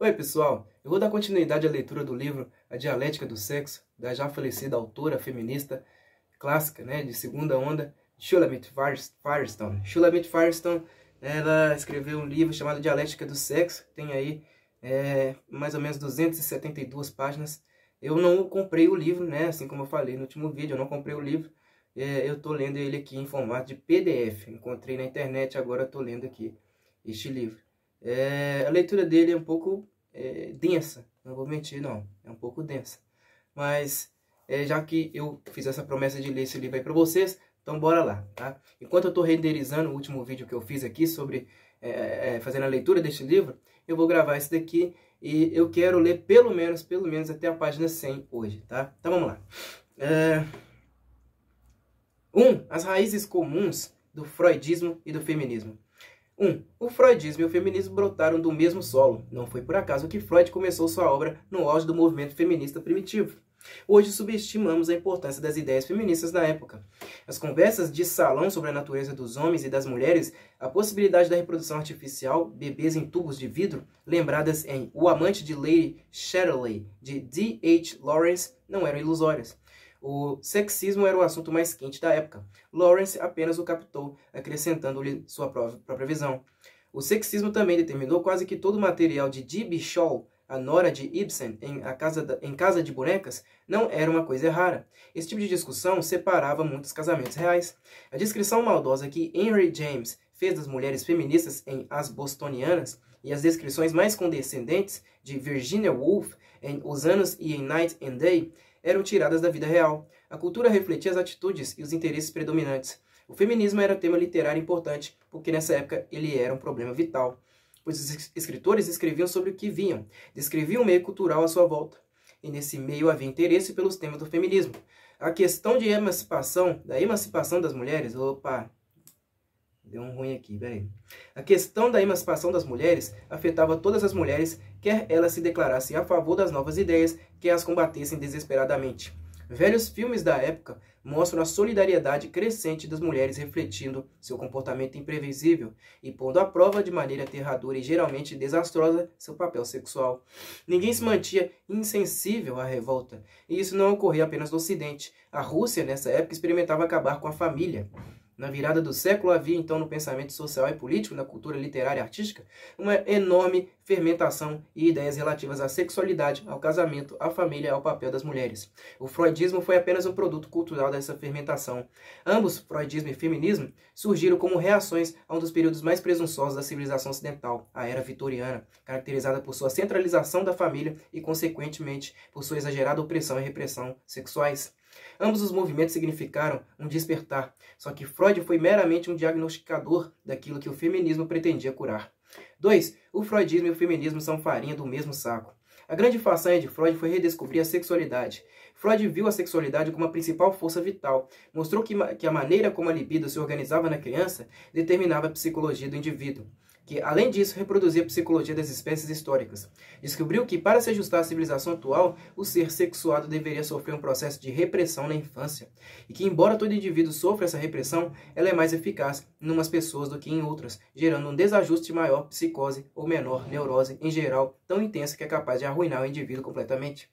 Oi, pessoal! Eu vou dar continuidade à leitura do livro A Dialética do Sexo, da já falecida autora feminista clássica, de segunda onda, Shulamit Firestone. Shulamit Firestone, ela escreveu um livro chamado Dialética do Sexo, tem aí mais ou menos 272 páginas. Eu não comprei o livro, assim como eu falei no último vídeo, eu não comprei o livro. Eu estou lendo ele aqui em formato de PDF. Encontrei na internet, agora estou lendo aqui este livro. A leitura dele é um pouco densa, não vou mentir não, é um pouco densa. Mas já que eu fiz essa promessa de ler esse livro aí para vocês, então bora lá, tá? Enquanto eu estou renderizando o último vídeo que eu fiz aqui sobre fazendo a leitura deste livro, eu vou gravar esse daqui e eu quero ler pelo menos até a página 100 hoje, tá? Então vamos lá. As raízes comuns do freudismo e do feminismo. O freudismo e o feminismo brotaram do mesmo solo. Não foi por acaso que Freud começou sua obra no auge do movimento feminista primitivo. Hoje subestimamos a importância das ideias feministas da época. As conversas de salão sobre a natureza dos homens e das mulheres, a possibilidade da reprodução artificial, bebês em tubos de vidro, lembradas em O Amante de Lady Chatterley, de D.H. Lawrence, não eram ilusórias. O sexismo era o assunto mais quente da época. Lawrence apenas o captou, acrescentando-lhe sua própria visão. O sexismo também determinou quase que todo o material de D.B. Shaw, a nora de Ibsen, em Casa de Bonecas, não era uma coisa rara. Esse tipo de discussão separava muitos casamentos reais. A descrição maldosa que Henry James fez das mulheres feministas em As Bostonianas e as descrições mais condescendentes de Virginia Woolf em Os Anos e em Night and Day eram tiradas da vida real. A cultura refletia as atitudes e os interesses predominantes. O feminismo era tema literário importante, porque nessa época ele era um problema vital, pois os escritores escreviam sobre o que viam, descreviam o meio cultural à sua volta. E nesse meio havia interesse pelos temas do feminismo. A questão de da emancipação das mulheres... Opa! Deu um ruim aqui, peraí. A questão da emancipação das mulheres afetava todas as mulheres, quer elas se declarassem a favor das novas ideias, quer as combatessem desesperadamente. Velhos filmes da época mostram a solidariedade crescente das mulheres refletindo seu comportamento imprevisível e pondo à prova de maneira aterradora e geralmente desastrosa seu papel sexual. Ninguém se mantinha insensível à revolta, e isso não ocorria apenas no Ocidente. A Rússia, nessa época, experimentava acabar com a família. Na virada do século havia então no pensamento social e político, na cultura literária e artística, uma enorme fermentação e ideias relativas à sexualidade, ao casamento, à família e ao papel das mulheres. O freudismo foi apenas um produto cultural dessa fermentação. Ambos, freudismo e feminismo, surgiram como reações a um dos períodos mais presunçosos da civilização ocidental, a Era Vitoriana, caracterizada por sua centralização da família e, consequentemente, por sua exagerada opressão e repressão sexuais. Ambos os movimentos significaram um despertar, só que Freud foi meramente um diagnosticador daquilo que o feminismo pretendia curar. 2. O freudismo e o feminismo são farinha do mesmo saco. A grande façanha de Freud foi redescobrir a sexualidade. Freud viu a sexualidade como a principal força vital, mostrou que a maneira como a libido se organizava na criança determinava a psicologia do indivíduo, que, além disso, reproduzia a psicologia das espécies históricas. Descobriu que, para se ajustar à civilização atual, o ser sexuado deveria sofrer um processo de repressão na infância, e que, embora todo indivíduo sofra essa repressão, ela é mais eficaz em umas pessoas do que em outras, gerando um desajuste maior, psicose ou menor, neurose, em geral, tão intensa que é capaz de arruinar o indivíduo completamente.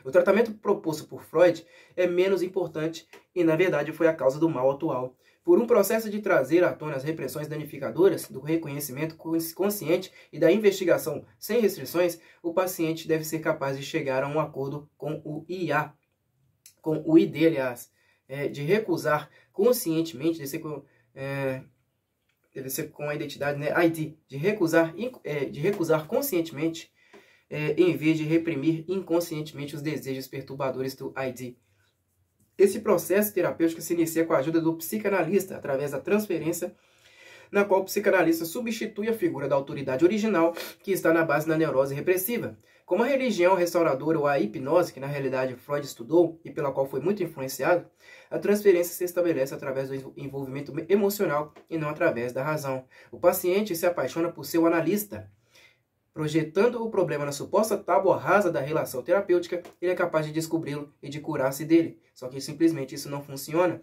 O tratamento proposto por Freud é menos importante e, na verdade, foi a causa do mal atual. Por um processo de trazer à tona as repressões danificadoras, do reconhecimento consciente e da investigação sem restrições, o paciente deve ser capaz de chegar a um acordo com o ID, de recusar conscientemente, deve ser com a identidade, ID, de recusar conscientemente, em vez de reprimir inconscientemente os desejos perturbadores do ID. Esse processo terapêutico se inicia com a ajuda do psicanalista, através da transferência, na qual o psicanalista substitui a figura da autoridade original, que está na base da neurose repressiva. Como a religião restauradora ou a hipnose, que na realidade Freud estudou e pela qual foi muito influenciado, a transferência se estabelece através do envolvimento emocional e não através da razão. O paciente se apaixona por seu analista. Projetando o problema na suposta tábua rasa da relação terapêutica, ele é capaz de descobri-lo e de curar-se dele. Só que simplesmente isso não funciona.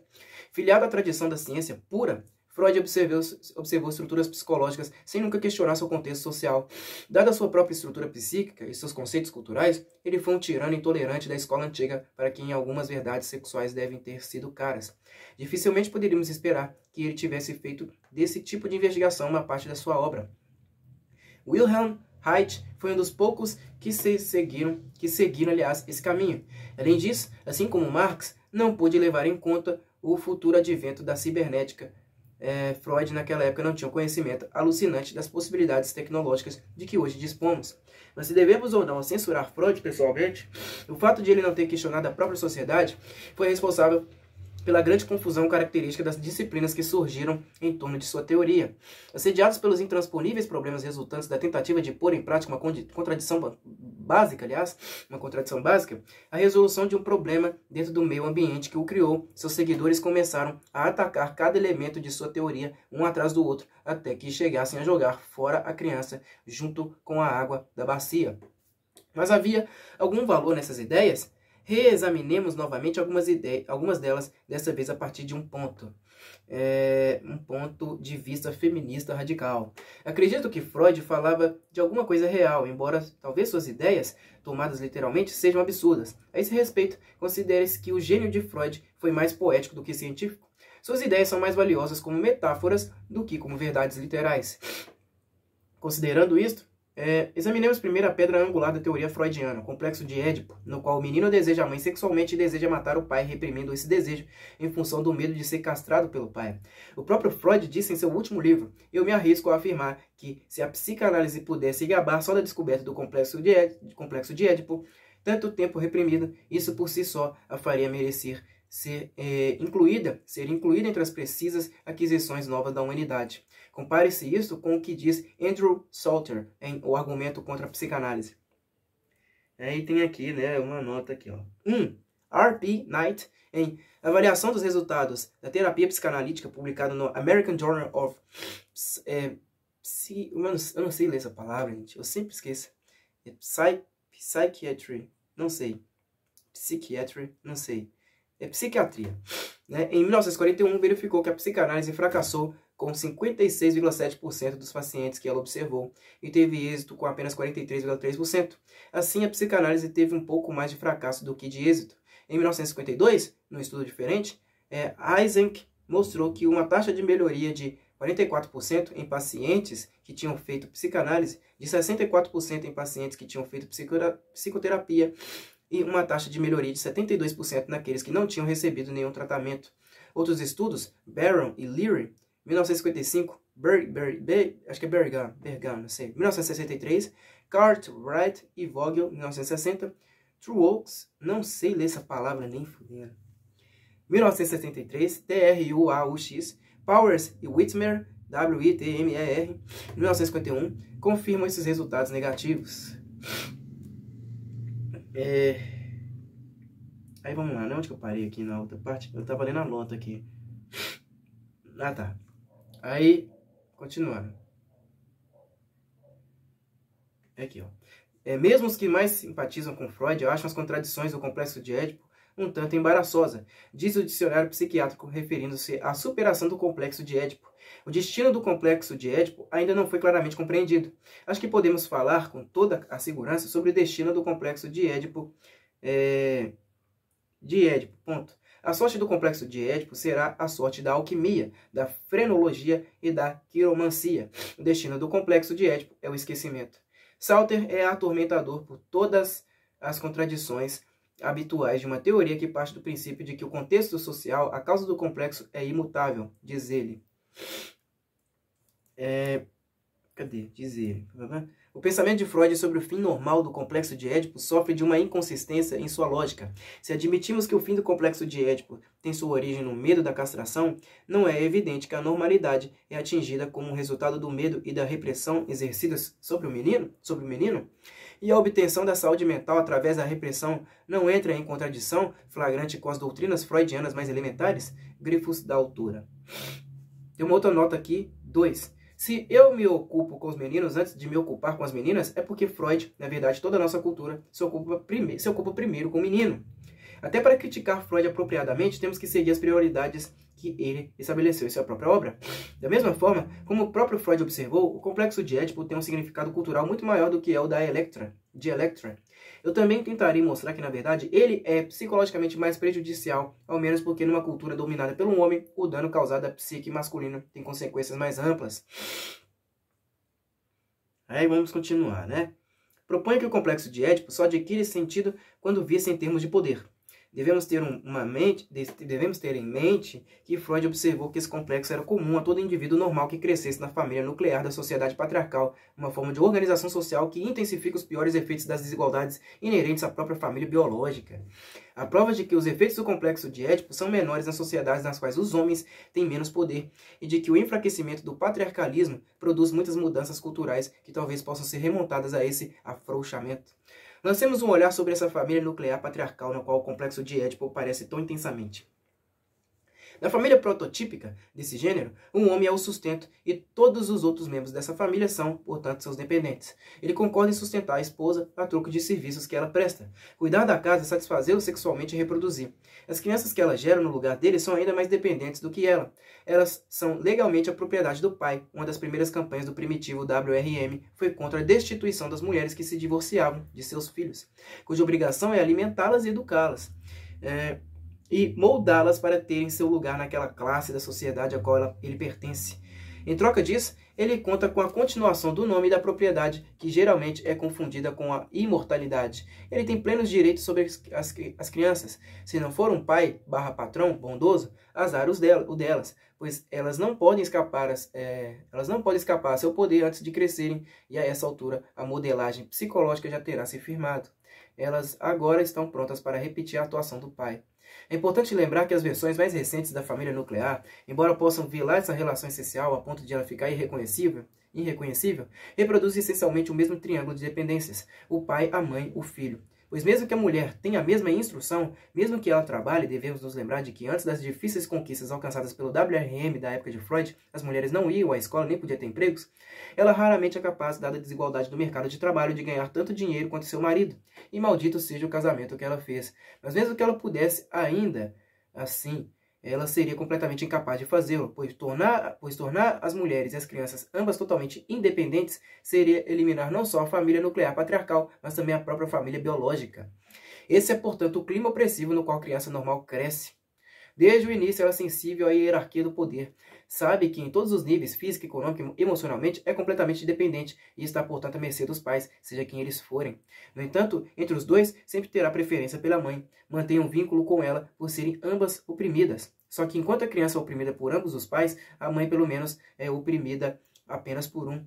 Filiado à tradição da ciência pura, Freud observou estruturas psicológicas sem nunca questionar seu contexto social. Dada a sua própria estrutura psíquica e seus conceitos culturais, ele foi um tirano intolerante da escola antiga para quem algumas verdades sexuais devem ter sido caras. Dificilmente poderíamos esperar que ele tivesse feito desse tipo de investigação uma parte da sua obra. Wilhelm Reich foi um dos poucos que seguiram, aliás, esse caminho. Além disso, assim como Marx, não pôde levar em conta o futuro advento da cibernética. Freud, naquela época, não tinha um conhecimento alucinante das possibilidades tecnológicas de que hoje dispomos. Mas se devemos ou não censurar Freud pessoalmente, o fato de ele não ter questionado a própria sociedade foi responsável pela grande confusão característica das disciplinas que surgiram em torno de sua teoria. Assediados pelos intransponíveis problemas resultantes da tentativa de pôr em prática uma contradição básica, a resolução de um problema dentro do meio ambiente que o criou, seus seguidores começaram a atacar cada elemento de sua teoria, um atrás do outro, até que chegassem a jogar fora a criança junto com a água da bacia. Mas havia algum valor nessas ideias? Reexaminemos novamente algumas delas, dessa vez a partir de um ponto de vista feminista radical. Acredito que Freud falava de alguma coisa real, embora talvez suas ideias, tomadas literalmente, sejam absurdas. A esse respeito, considere-se que o gênio de Freud foi mais poético do que científico. Suas ideias são mais valiosas como metáforas do que como verdades literais. Considerando isto, examinemos primeiro a pedra angular da teoria freudiana, o complexo de Édipo, no qual o menino deseja a mãe sexualmente e deseja matar o pai, reprimindo esse desejo em função do medo de ser castrado pelo pai. O próprio Freud disse em seu último livro: eu me arrisco a afirmar que, se a psicanálise pudesse gabar só da descoberta do complexo de Édipo, tanto tempo reprimido, isso por si só a faria merecer ser incluída entre as precisas aquisições novas da humanidade. Compare-se isso com o que diz Andrew Salter em O Argumento contra a Psicanálise. Aí tem aqui, né, uma nota aqui, ó. R.P. Knight, em Avaliação dos Resultados da Terapia Psicanalítica, publicado no American Journal of eu não sei ler essa palavra, gente. Eu sempre esqueço. Psychiatry, não sei. Psychiatry, não sei. Psiquiatria. Né? Em 1941, verificou que a psicanálise fracassou com 56,7% dos pacientes que ela observou e teve êxito com apenas 43,3%. Assim, a psicanálise teve um pouco mais de fracasso do que de êxito. Em 1952, num estudo diferente, Eysenck mostrou que uma taxa de melhoria de 44% em pacientes que tinham feito psicanálise, de 64% em pacientes que tinham feito psicoterapia, e uma taxa de melhoria de 72% naqueles que não tinham recebido nenhum tratamento. Outros estudos, Barron e Leary, 1955, acho que é Bergam, não sei, 1963, Cartwright e Vogel, 1960, Truax, não sei ler essa palavra nem fudendo, 1973, Truaux, Powers e Whitmer, Whitmer, 1951, confirmam esses resultados negativos. Aí vamos lá, né? Onde que eu parei aqui na outra parte? Eu tava lendo a nota aqui. Ah, tá. Aí, continuando. Aqui, ó. Mesmo os que mais simpatizam com Freud acham as contradições do complexo de Édipo um tanto embaraçosa, diz o dicionário psiquiátrico referindo-se à superação do complexo de Édipo. O destino do complexo de Édipo ainda não foi claramente compreendido. Acho que podemos falar com toda a segurança sobre o destino do complexo de Édipo. Ponto. A sorte do complexo de Édipo será a sorte da alquimia, da frenologia e da quiromancia. O destino do complexo de Édipo é o esquecimento. Salter é atormentador por todas as contradições habituais de uma teoria que parte do princípio de que o contexto social, a causa do complexo, é imutável, diz ele. Diz ele. O pensamento de Freud sobre o fim normal do complexo de Édipo sofre de uma inconsistência em sua lógica. Se admitimos que o fim do complexo de Édipo tem sua origem no medo da castração, não é evidente que a normalidade é atingida como resultado do medo e da repressão exercidas sobre o menino? E a obtenção da saúde mental através da repressão não entra em contradição flagrante com as doutrinas freudianas mais elementares? Grifos da autora. Tem uma outra nota aqui, 2. Se eu me ocupo com os meninos antes de me ocupar com as meninas, é porque Freud, na verdade, toda a nossa cultura se ocupa primeiro com o menino. Até para criticar Freud apropriadamente, temos que seguir as prioridades que ele estabeleceu em sua própria obra. Da mesma forma, como o próprio Freud observou, o complexo de Édipo tem um significado cultural muito maior do que é o de Electra. Eu também tentarei mostrar que, na verdade, ele é psicologicamente mais prejudicial, ao menos porque numa cultura dominada pelo homem, o dano causado à psique masculina tem consequências mais amplas. Aí vamos continuar, né? Propõe que o complexo de Édipo só adquire sentido quando visto em termos de poder. Devemos ter em mente que Freud observou que esse complexo era comum a todo indivíduo normal que crescesse na família nuclear da sociedade patriarcal, uma forma de organização social que intensifica os piores efeitos das desigualdades inerentes à própria família biológica. A prova de que os efeitos do complexo de Édipo são menores nas sociedades nas quais os homens têm menos poder e de que o enfraquecimento do patriarcalismo produz muitas mudanças culturais que talvez possam ser remontadas a esse afrouxamento. Lancemos um olhar sobre essa família nuclear patriarcal na qual o complexo de Édipo aparece tão intensamente. Na família prototípica desse gênero, um homem é o sustento e todos os outros membros dessa família são, portanto, seus dependentes. Ele concorda em sustentar a esposa a troco de serviços que ela presta, cuidar da casa, satisfazê-lo sexualmente e reproduzir. As crianças que ela gera no lugar dele são ainda mais dependentes do que ela. Elas são legalmente a propriedade do pai. Uma das primeiras campanhas do primitivo WRM foi contra a destituição das mulheres que se divorciavam de seus filhos, cuja obrigação é alimentá-las e educá-las. E moldá-las para terem seu lugar naquela classe da sociedade a qual ele pertence. Em troca disso, ele conta com a continuação do nome e da propriedade, que geralmente é confundida com a imortalidade. Ele tem plenos direitos sobre as crianças. Se não for um pai /patrão bondoso, azar o delas, pois elas não podem escapar a seu poder antes de crescerem, e a essa altura a modelagem psicológica já terá se firmado. Elas agora estão prontas para repetir a atuação do pai. É importante lembrar que as versões mais recentes da família nuclear, embora possam violar essa relação essencial a ponto de ela ficar irreconhecível, reproduzem essencialmente o mesmo triângulo de dependências: o pai, a mãe, o filho. Pois mesmo que a mulher tenha a mesma instrução, mesmo que ela trabalhe, devemos nos lembrar de que antes das difíceis conquistas alcançadas pelo WRM da época de Freud, as mulheres não iam à escola nem podiam ter empregos, ela raramente é capaz, dada a desigualdade do mercado de trabalho, de ganhar tanto dinheiro quanto seu marido. E maldito seja o casamento que ela fez. Mas mesmo que ela pudesse ainda assim, ela seria completamente incapaz de fazê-lo, pois tornar as mulheres e as crianças ambas totalmente independentes seria eliminar não só a família nuclear patriarcal, mas também a própria família biológica. Esse é, portanto, o clima opressivo no qual a criança normal cresce. Desde o início, ela é sensível à hierarquia do poder. Sabe que em todos os níveis, físico, econômico e emocionalmente, é completamente dependente e está, portanto, à mercê dos pais, seja quem eles forem. No entanto, entre os dois, sempre terá preferência pela mãe. Mantém um vínculo com ela por serem ambas oprimidas. Só que enquanto a criança é oprimida por ambos os pais, a mãe, pelo menos, é oprimida apenas por um.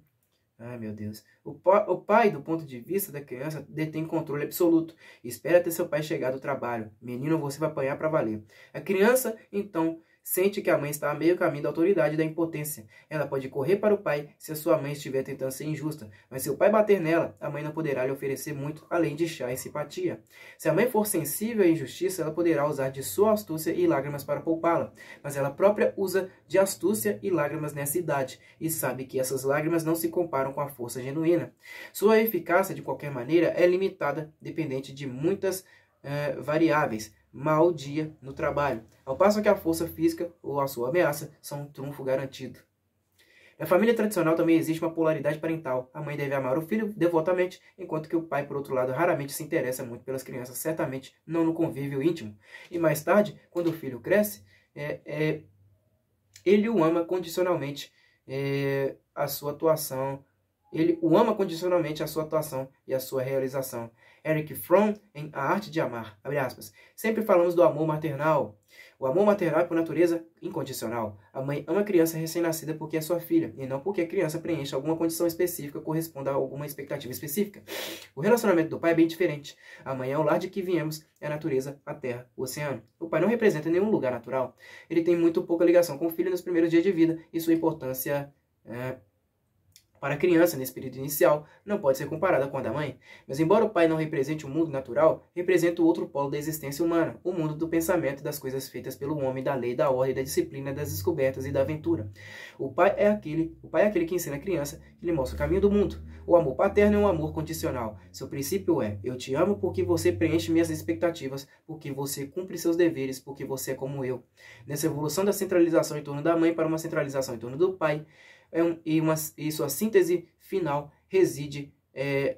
Ai, meu Deus. O pai, do ponto de vista da criança, detém controle absoluto. Espera até seu pai chegar do trabalho. Menino, você vai apanhar para valer. A criança, então, sente que a mãe está a meio caminho da autoridade e da impotência. Ela pode correr para o pai se a sua mãe estiver tentando ser injusta, mas se o pai bater nela, a mãe não poderá lhe oferecer muito além de chá e simpatia. Se a mãe for sensível à injustiça, ela poderá usar de sua astúcia e lágrimas para poupá-la, mas ela própria usa de astúcia e lágrimas nessa idade, e sabe que essas lágrimas não se comparam com a força genuína. Sua eficácia, de qualquer maneira, é limitada, dependente de muitas variáveis, mau dia no trabalho, ao passo que a força física ou a sua ameaça são um trunfo garantido. Na família tradicional também existe uma polaridade parental. A mãe deve amar o filho devotamente, enquanto que o pai, por outro lado, raramente se interessa muito pelas crianças, certamente não no convívio íntimo. E mais tarde, quando o filho cresce, ele o ama condicionalmente a sua atuação. Ele o ama condicionalmente a sua atuação e a sua realização. Erich Fromm, em A Arte de Amar, abre aspas, sempre falamos do amor maternal. O amor maternal é, por natureza, incondicional. A mãe ama a criança recém-nascida porque é sua filha, e não porque a criança preenche alguma condição específica ou corresponda a alguma expectativa específica. O relacionamento do pai é bem diferente. A mãe é o lar de que viemos, é a natureza, a terra, o oceano. O pai não representa nenhum lugar natural. Ele tem muito pouca ligação com o filho nos primeiros dias de vida, e sua importância Para a criança, nesse período inicial, não pode ser comparada com a da mãe, mas embora o pai não represente o mundo natural, representa o outro polo da existência humana, o mundo do pensamento e das coisas feitas pelo homem, da lei, da ordem, da disciplina, das descobertas e da aventura. O pai é aquele que ensina a criança, que lhe mostra o caminho do mundo. O amor paterno é um amor condicional. Seu princípio é: eu te amo porque você preenche minhas expectativas, porque você cumpre seus deveres, porque você é como eu. Nessa evolução da centralização em torno da mãe para uma centralização em torno do pai, e sua síntese final reside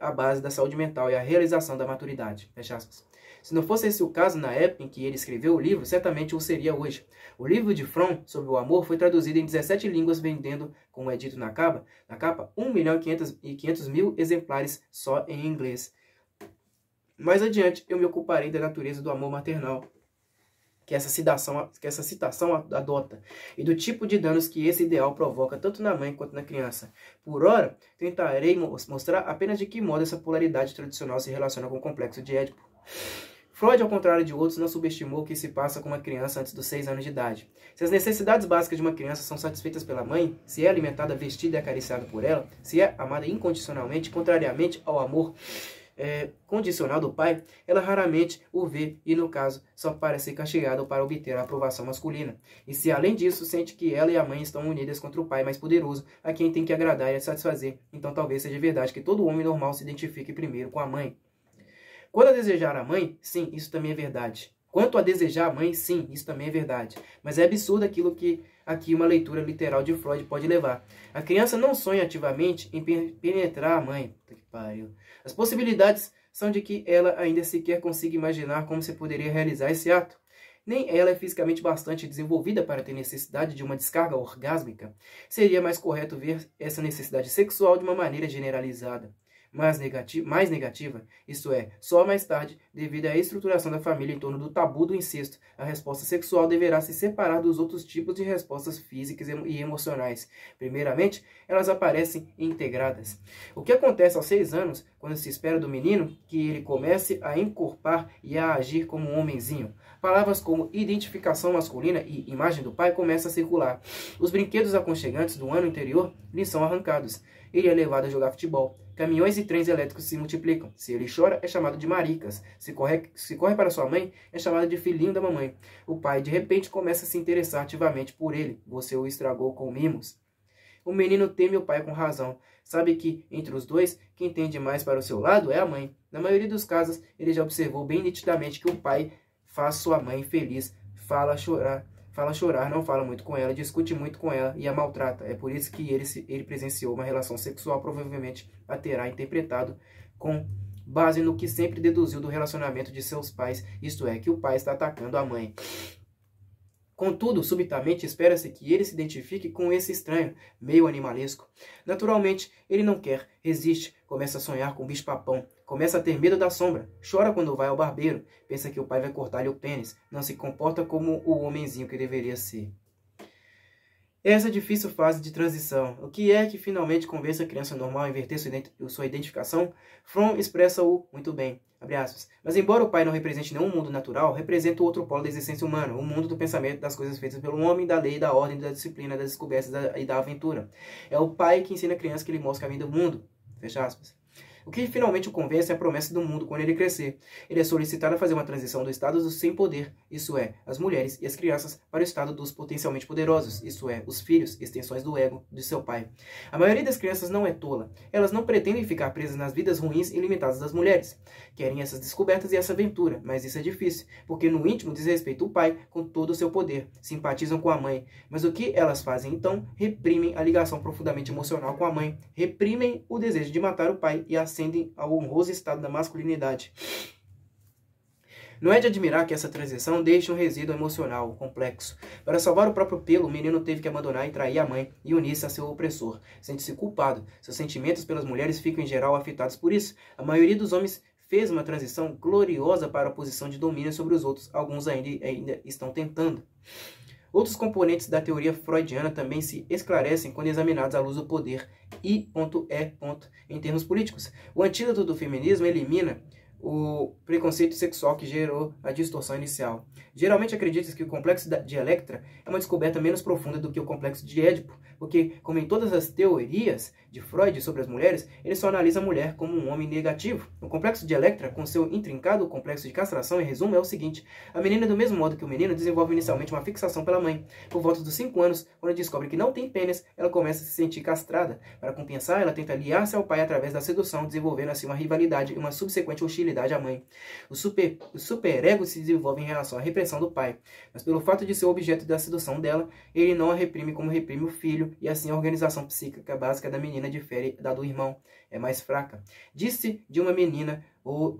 a base da saúde mental e a realização da maturidade. Fecha aspas. Se não fosse esse o caso na época em que ele escreveu o livro, certamente o seria hoje. O livro de Fromm sobre o amor foi traduzido em 17 línguas, vendendo, como é dito na capa, 1.500.000 exemplares só em inglês. Mais adiante, eu me ocuparei da natureza do amor maternal, que essa citação adota, e do tipo de danos que esse ideal provoca tanto na mãe quanto na criança. Por ora, tentarei mostrar apenas de que modo essa polaridade tradicional se relaciona com o complexo de Édipo. Freud, ao contrário de outros, não subestimou o que se passa com uma criança antes dos 6 anos de idade. Se as necessidades básicas de uma criança são satisfeitas pela mãe, se é alimentada, vestida e acariciada por ela, se é amada incondicionalmente, contrariamente ao amor condicional do pai, ela raramente o vê e, no caso, só para ser castigada para obter a aprovação masculina. E se, além disso, sente que ela e a mãe estão unidas contra o pai mais poderoso, a quem tem que agradar e satisfazer, então talvez seja verdade que todo homem normal se identifique primeiro com a mãe. Quanto a desejar a mãe, sim, isso também é verdade. Quanto a desejar a mãe, sim, isso também é verdade. Mas é absurdo aquilo que aqui uma leitura literal de Freud pode levar. A criança não sonha ativamente em penetrar a mãe. Puta que pariu. As possibilidades são de que ela ainda sequer consiga imaginar como se poderia realizar esse ato. Nem ela é fisicamente bastante desenvolvida para ter necessidade de uma descarga orgásmica. Seria mais correto ver essa necessidade sexual de uma maneira generalizada, mais negativa, isto é, só mais tarde, devido à estruturação da família em torno do tabu do incesto, a resposta sexual deverá se separar dos outros tipos de respostas físicas e emocionais. Primeiramente, elas aparecem integradas. O que acontece aos 6 anos, quando se espera do menino que ele comece a encorpar e a agir como um homenzinho? Palavras como identificação masculina e imagem do pai começam a circular. Os brinquedos aconchegantes do ano anterior lhe são arrancados. Ele é levado a jogar futebol. Caminhões e trens elétricos se multiplicam. Se ele chora, é chamado de maricas. Se corre para sua mãe, é chamado de filhinho da mamãe. O pai, de repente, começa a se interessar ativamente por ele. Você o estragou com mimos. O menino teme o pai com razão. Sabe que, entre os dois, quem tende mais para o seu lado é a mãe. Na maioria dos casos, ele já observou bem nitidamente que o pai faz sua mãe feliz, fala chorar, não fala muito com ela, discute muito com ela e a maltrata. É por isso que ele presenciou uma relação sexual, provavelmente a terá interpretado com base no que sempre deduziu do relacionamento de seus pais, isto é, que o pai está atacando a mãe. Contudo, subitamente, espera-se que ele se identifique com esse estranho, meio animalesco. Naturalmente, ele não quer, resiste, começa a sonhar com o bicho-papão, começa a ter medo da sombra, chora quando vai ao barbeiro, pensa que o pai vai cortar-lhe o pênis, não se comporta como o homenzinho que deveria ser. Essa difícil fase de transição, o que é que finalmente convence a criança normal a inverter sua identificação? Fromm expressa-o muito bem, abre aspas. Mas embora o pai não represente nenhum mundo natural, representa o outro polo da existência humana, o mundo do pensamento, das coisas feitas pelo homem, da lei, da ordem, da disciplina, das descobertas e da aventura. É o pai que ensina a criança que lhe mostra o caminho do mundo, fecha aspas. O que finalmente o convence é a promessa do mundo quando ele crescer. Ele é solicitado a fazer uma transição do estado do sem poder, isso é, as mulheres e as crianças, para o estado dos potencialmente poderosos, isso é, os filhos, extensões do ego de seu pai. A maioria das crianças não é tola. Elas não pretendem ficar presas nas vidas ruins e limitadas das mulheres. Querem essas descobertas e essa aventura, mas isso é difícil, porque no íntimo desrespeitam o pai com todo o seu poder, simpatizam com a mãe. Mas o que elas fazem então? Reprimem a ligação profundamente emocional com a mãe, reprimem o desejo de matar o pai e ascendem ao honroso estado da masculinidade. Não é de admirar que essa transição deixe um resíduo emocional complexo. Para salvar o próprio pelo, o menino teve que abandonar e trair a mãe e unir-se a seu opressor. Sente-se culpado. Seus sentimentos pelas mulheres ficam em geral afetados por isso. A maioria dos homens fez uma transição gloriosa para a posição de domínio sobre os outros. Alguns ainda estão tentando. Outros componentes da teoria freudiana também se esclarecem quando examinados à luz do poder I.E. em termos políticos. O antídoto do feminismo elimina o preconceito sexual que gerou a distorção inicial. Geralmente acredita-se que o complexo de Electra é uma descoberta menos profunda do que o complexo de Édipo, porque, como em todas as teorias de Freud sobre as mulheres, ele só analisa a mulher como um homem negativo. O complexo de Electra, com seu intrincado complexo de castração, em resumo, é o seguinte: a menina, do mesmo modo que o menino, desenvolve inicialmente uma fixação pela mãe. Por volta dos 5 anos, quando descobre que não tem pênis, ela começa a se sentir castrada. Para compensar, ela tenta aliar-se ao pai através da sedução, desenvolvendo assim uma rivalidade e uma subsequente hostilidade à mãe. O superego se desenvolve em relação à repressão do pai, mas pelo fato de ser o objeto da sedução dela, ele não a reprime como reprime o filho, e assim a organização psíquica básica da menina difere da do irmão, é mais fraca. Disse de uma menina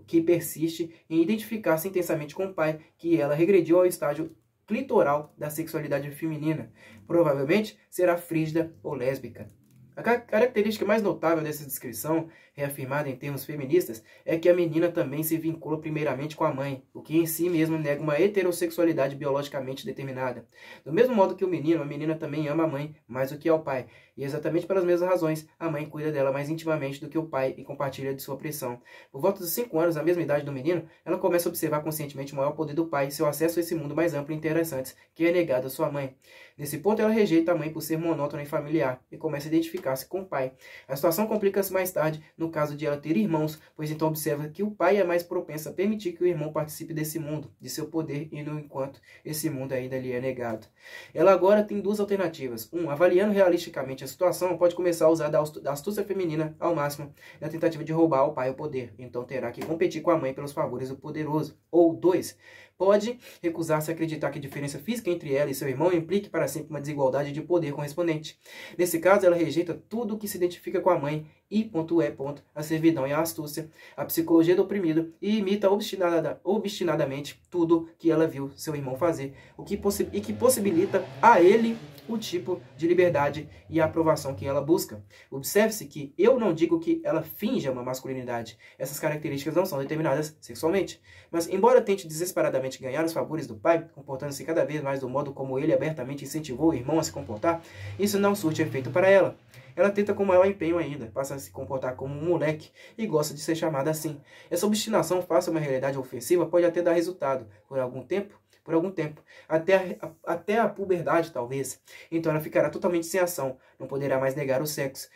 que persiste em identificar-se intensamente com o pai, que ela regrediu ao estágio clitoral da sexualidade feminina. Provavelmente será frígida ou lésbica. A característica mais notável dessa descrição, reafirmada em termos feministas, é que a menina também se vincula primeiramente com a mãe, o que em si mesmo nega uma heterossexualidade biologicamente determinada. Do mesmo modo que o menino, a menina também ama a mãe mais do que ao pai, e exatamente pelas mesmas razões, a mãe cuida dela mais intimamente do que o pai e compartilha de sua pressão. Por volta dos 5 anos, a mesma idade do menino, ela começa a observar conscientemente o maior poder do pai e seu acesso a esse mundo mais amplo e interessante, que é negado à sua mãe. Nesse ponto, ela rejeita a mãe por ser monótona e familiar, e começa a identificar-se com o pai. A situação complica-se mais tarde, no caso de ela ter irmãos, pois então observa que o pai é mais propenso a permitir que o irmão participe desse mundo, de seu poder, e no enquanto esse mundo ainda lhe é negado. Ela agora tem duas alternativas. Avaliando realisticamente a situação, pode começar a usar da astúcia feminina ao máximo, na tentativa de roubar ao pai o poder, então terá que competir com a mãe pelos favores do poderoso. Ou 2, pode recusar-se a acreditar que a diferença física entre ela e seu irmão implique para sempre uma desigualdade de poder correspondente. Nesse caso, ela rejeita tudo o que se identifica com a mãe e a servidão e a astúcia, a psicologia do oprimido, e imita obstinadamente tudo que ela viu seu irmão fazer, que possibilita a ele o tipo de liberdade e a aprovação que ela busca. Observe-se que eu não digo que ela finja uma masculinidade. Essas características não são determinadas sexualmente. Mas, embora tente desesperadamente ganhar os favores do pai, comportando-se cada vez mais do modo como ele abertamente incentivou o irmão a se comportar, isso não surte efeito para ela. Ela tenta com maior empenho ainda, passa a se comportar como um moleque e gosta de ser chamada assim. Essa obstinação face a uma realidade ofensiva pode até dar resultado, por algum tempo, até a puberdade, talvez. Então ela ficará totalmente sem ação, não poderá mais negar o sexo.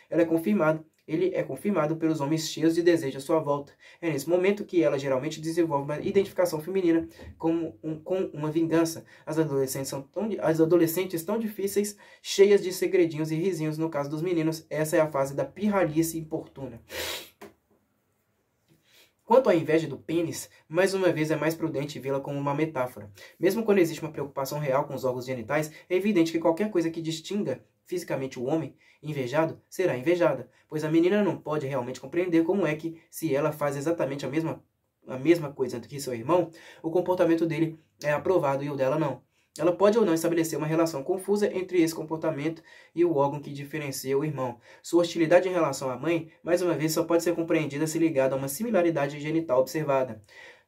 Ele é confirmado pelos homens cheios de desejo à sua volta. É nesse momento que ela geralmente desenvolve uma identificação feminina com uma vingança. As adolescentes tão difíceis, cheias de segredinhos e risinhos. No caso dos meninos, essa é a fase da pirralhice importuna. Quanto à inveja do pênis, mais uma vez é mais prudente vê-la como uma metáfora. Mesmo quando existe uma preocupação real com os órgãos genitais, é evidente que qualquer coisa que distinga fisicamente o homem invejado será invejada, pois a menina não pode realmente compreender como é que, se ela faz exatamente a mesma coisa que seu irmão, o comportamento dele é aprovado e o dela não. Ela pode ou não estabelecer uma relação confusa entre esse comportamento e o órgão que diferencia o irmão. Sua hostilidade em relação à mãe, mais uma vez, só pode ser compreendida se ligada a uma similaridade genital observada.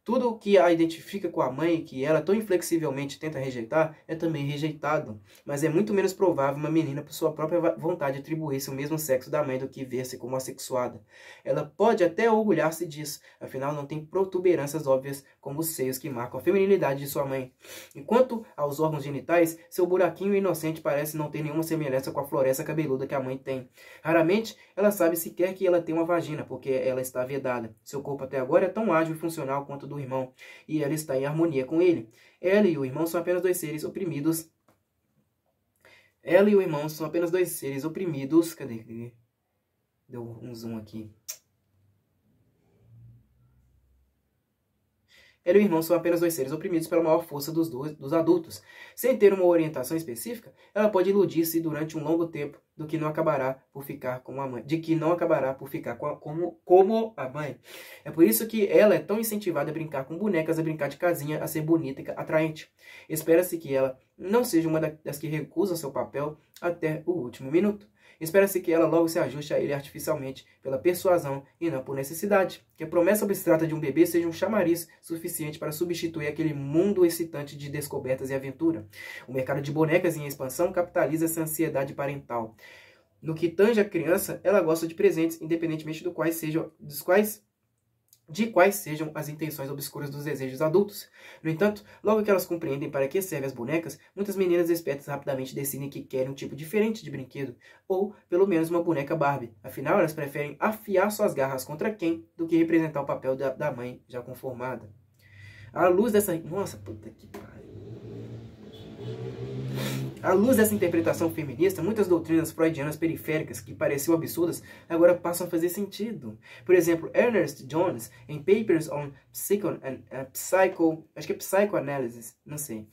Tudo o que a identifica com a mãe, que ela tão inflexivelmente tenta rejeitar, é também rejeitado. Mas é muito menos provável uma menina, por sua própria vontade, atribuir-se o mesmo sexo da mãe do que ver-se como assexuada. Ela pode até orgulhar-se disso, afinal não tem protuberâncias óbvias como os seios que marcam a feminilidade de sua mãe. Enquanto aos órgãos genitais, seu buraquinho inocente parece não ter nenhuma semelhança com a floresta cabeluda que a mãe tem. Raramente ela sabe sequer que ela tem uma vagina, porque ela está vedada. Seu corpo até agora é tão ágil e funcional quanto o do irmão, e ela está em harmonia com ele. Ela e o irmão são apenas dois seres oprimidos. Cadê? Deu um zoom aqui. Ela e o irmão são apenas dois seres oprimidos pela maior força dos adultos. Sem ter uma orientação específica, ela pode iludir-se durante um longo tempo do que não acabará por ficar como a mãe, como a mãe. É por isso que ela é tão incentivada a brincar com bonecas, a brincar de casinha, a ser bonita e atraente. Espera-se que ela não seja uma das que recusa seu papel até o último minuto. Espera-se que ela logo se ajuste a ele artificialmente, pela persuasão e não por necessidade. Que a promessa abstrata de um bebê seja um chamariz suficiente para substituir aquele mundo excitante de descobertas e aventura. O mercado de bonecas em expansão capitaliza essa ansiedade parental. No que tange a criança, ela gosta de presentes, independentemente dos quais de quais sejam as intenções obscuras dos desejos adultos. No entanto, logo que elas compreendem para que servem as bonecas, muitas meninas espertas rapidamente decidem que querem um tipo diferente de brinquedo, ou pelo menos uma boneca Barbie. Afinal, elas preferem afiar suas garras contra quem do que representar o papel da mãe já conformada. À luz dessa... Nossa, puta que pariu. À luz dessa interpretação feminista, muitas doutrinas freudianas periféricas que pareciam absurdas agora passam a fazer sentido. Por exemplo, Ernest Jones, em Papers on Psychoanalysis, não sei.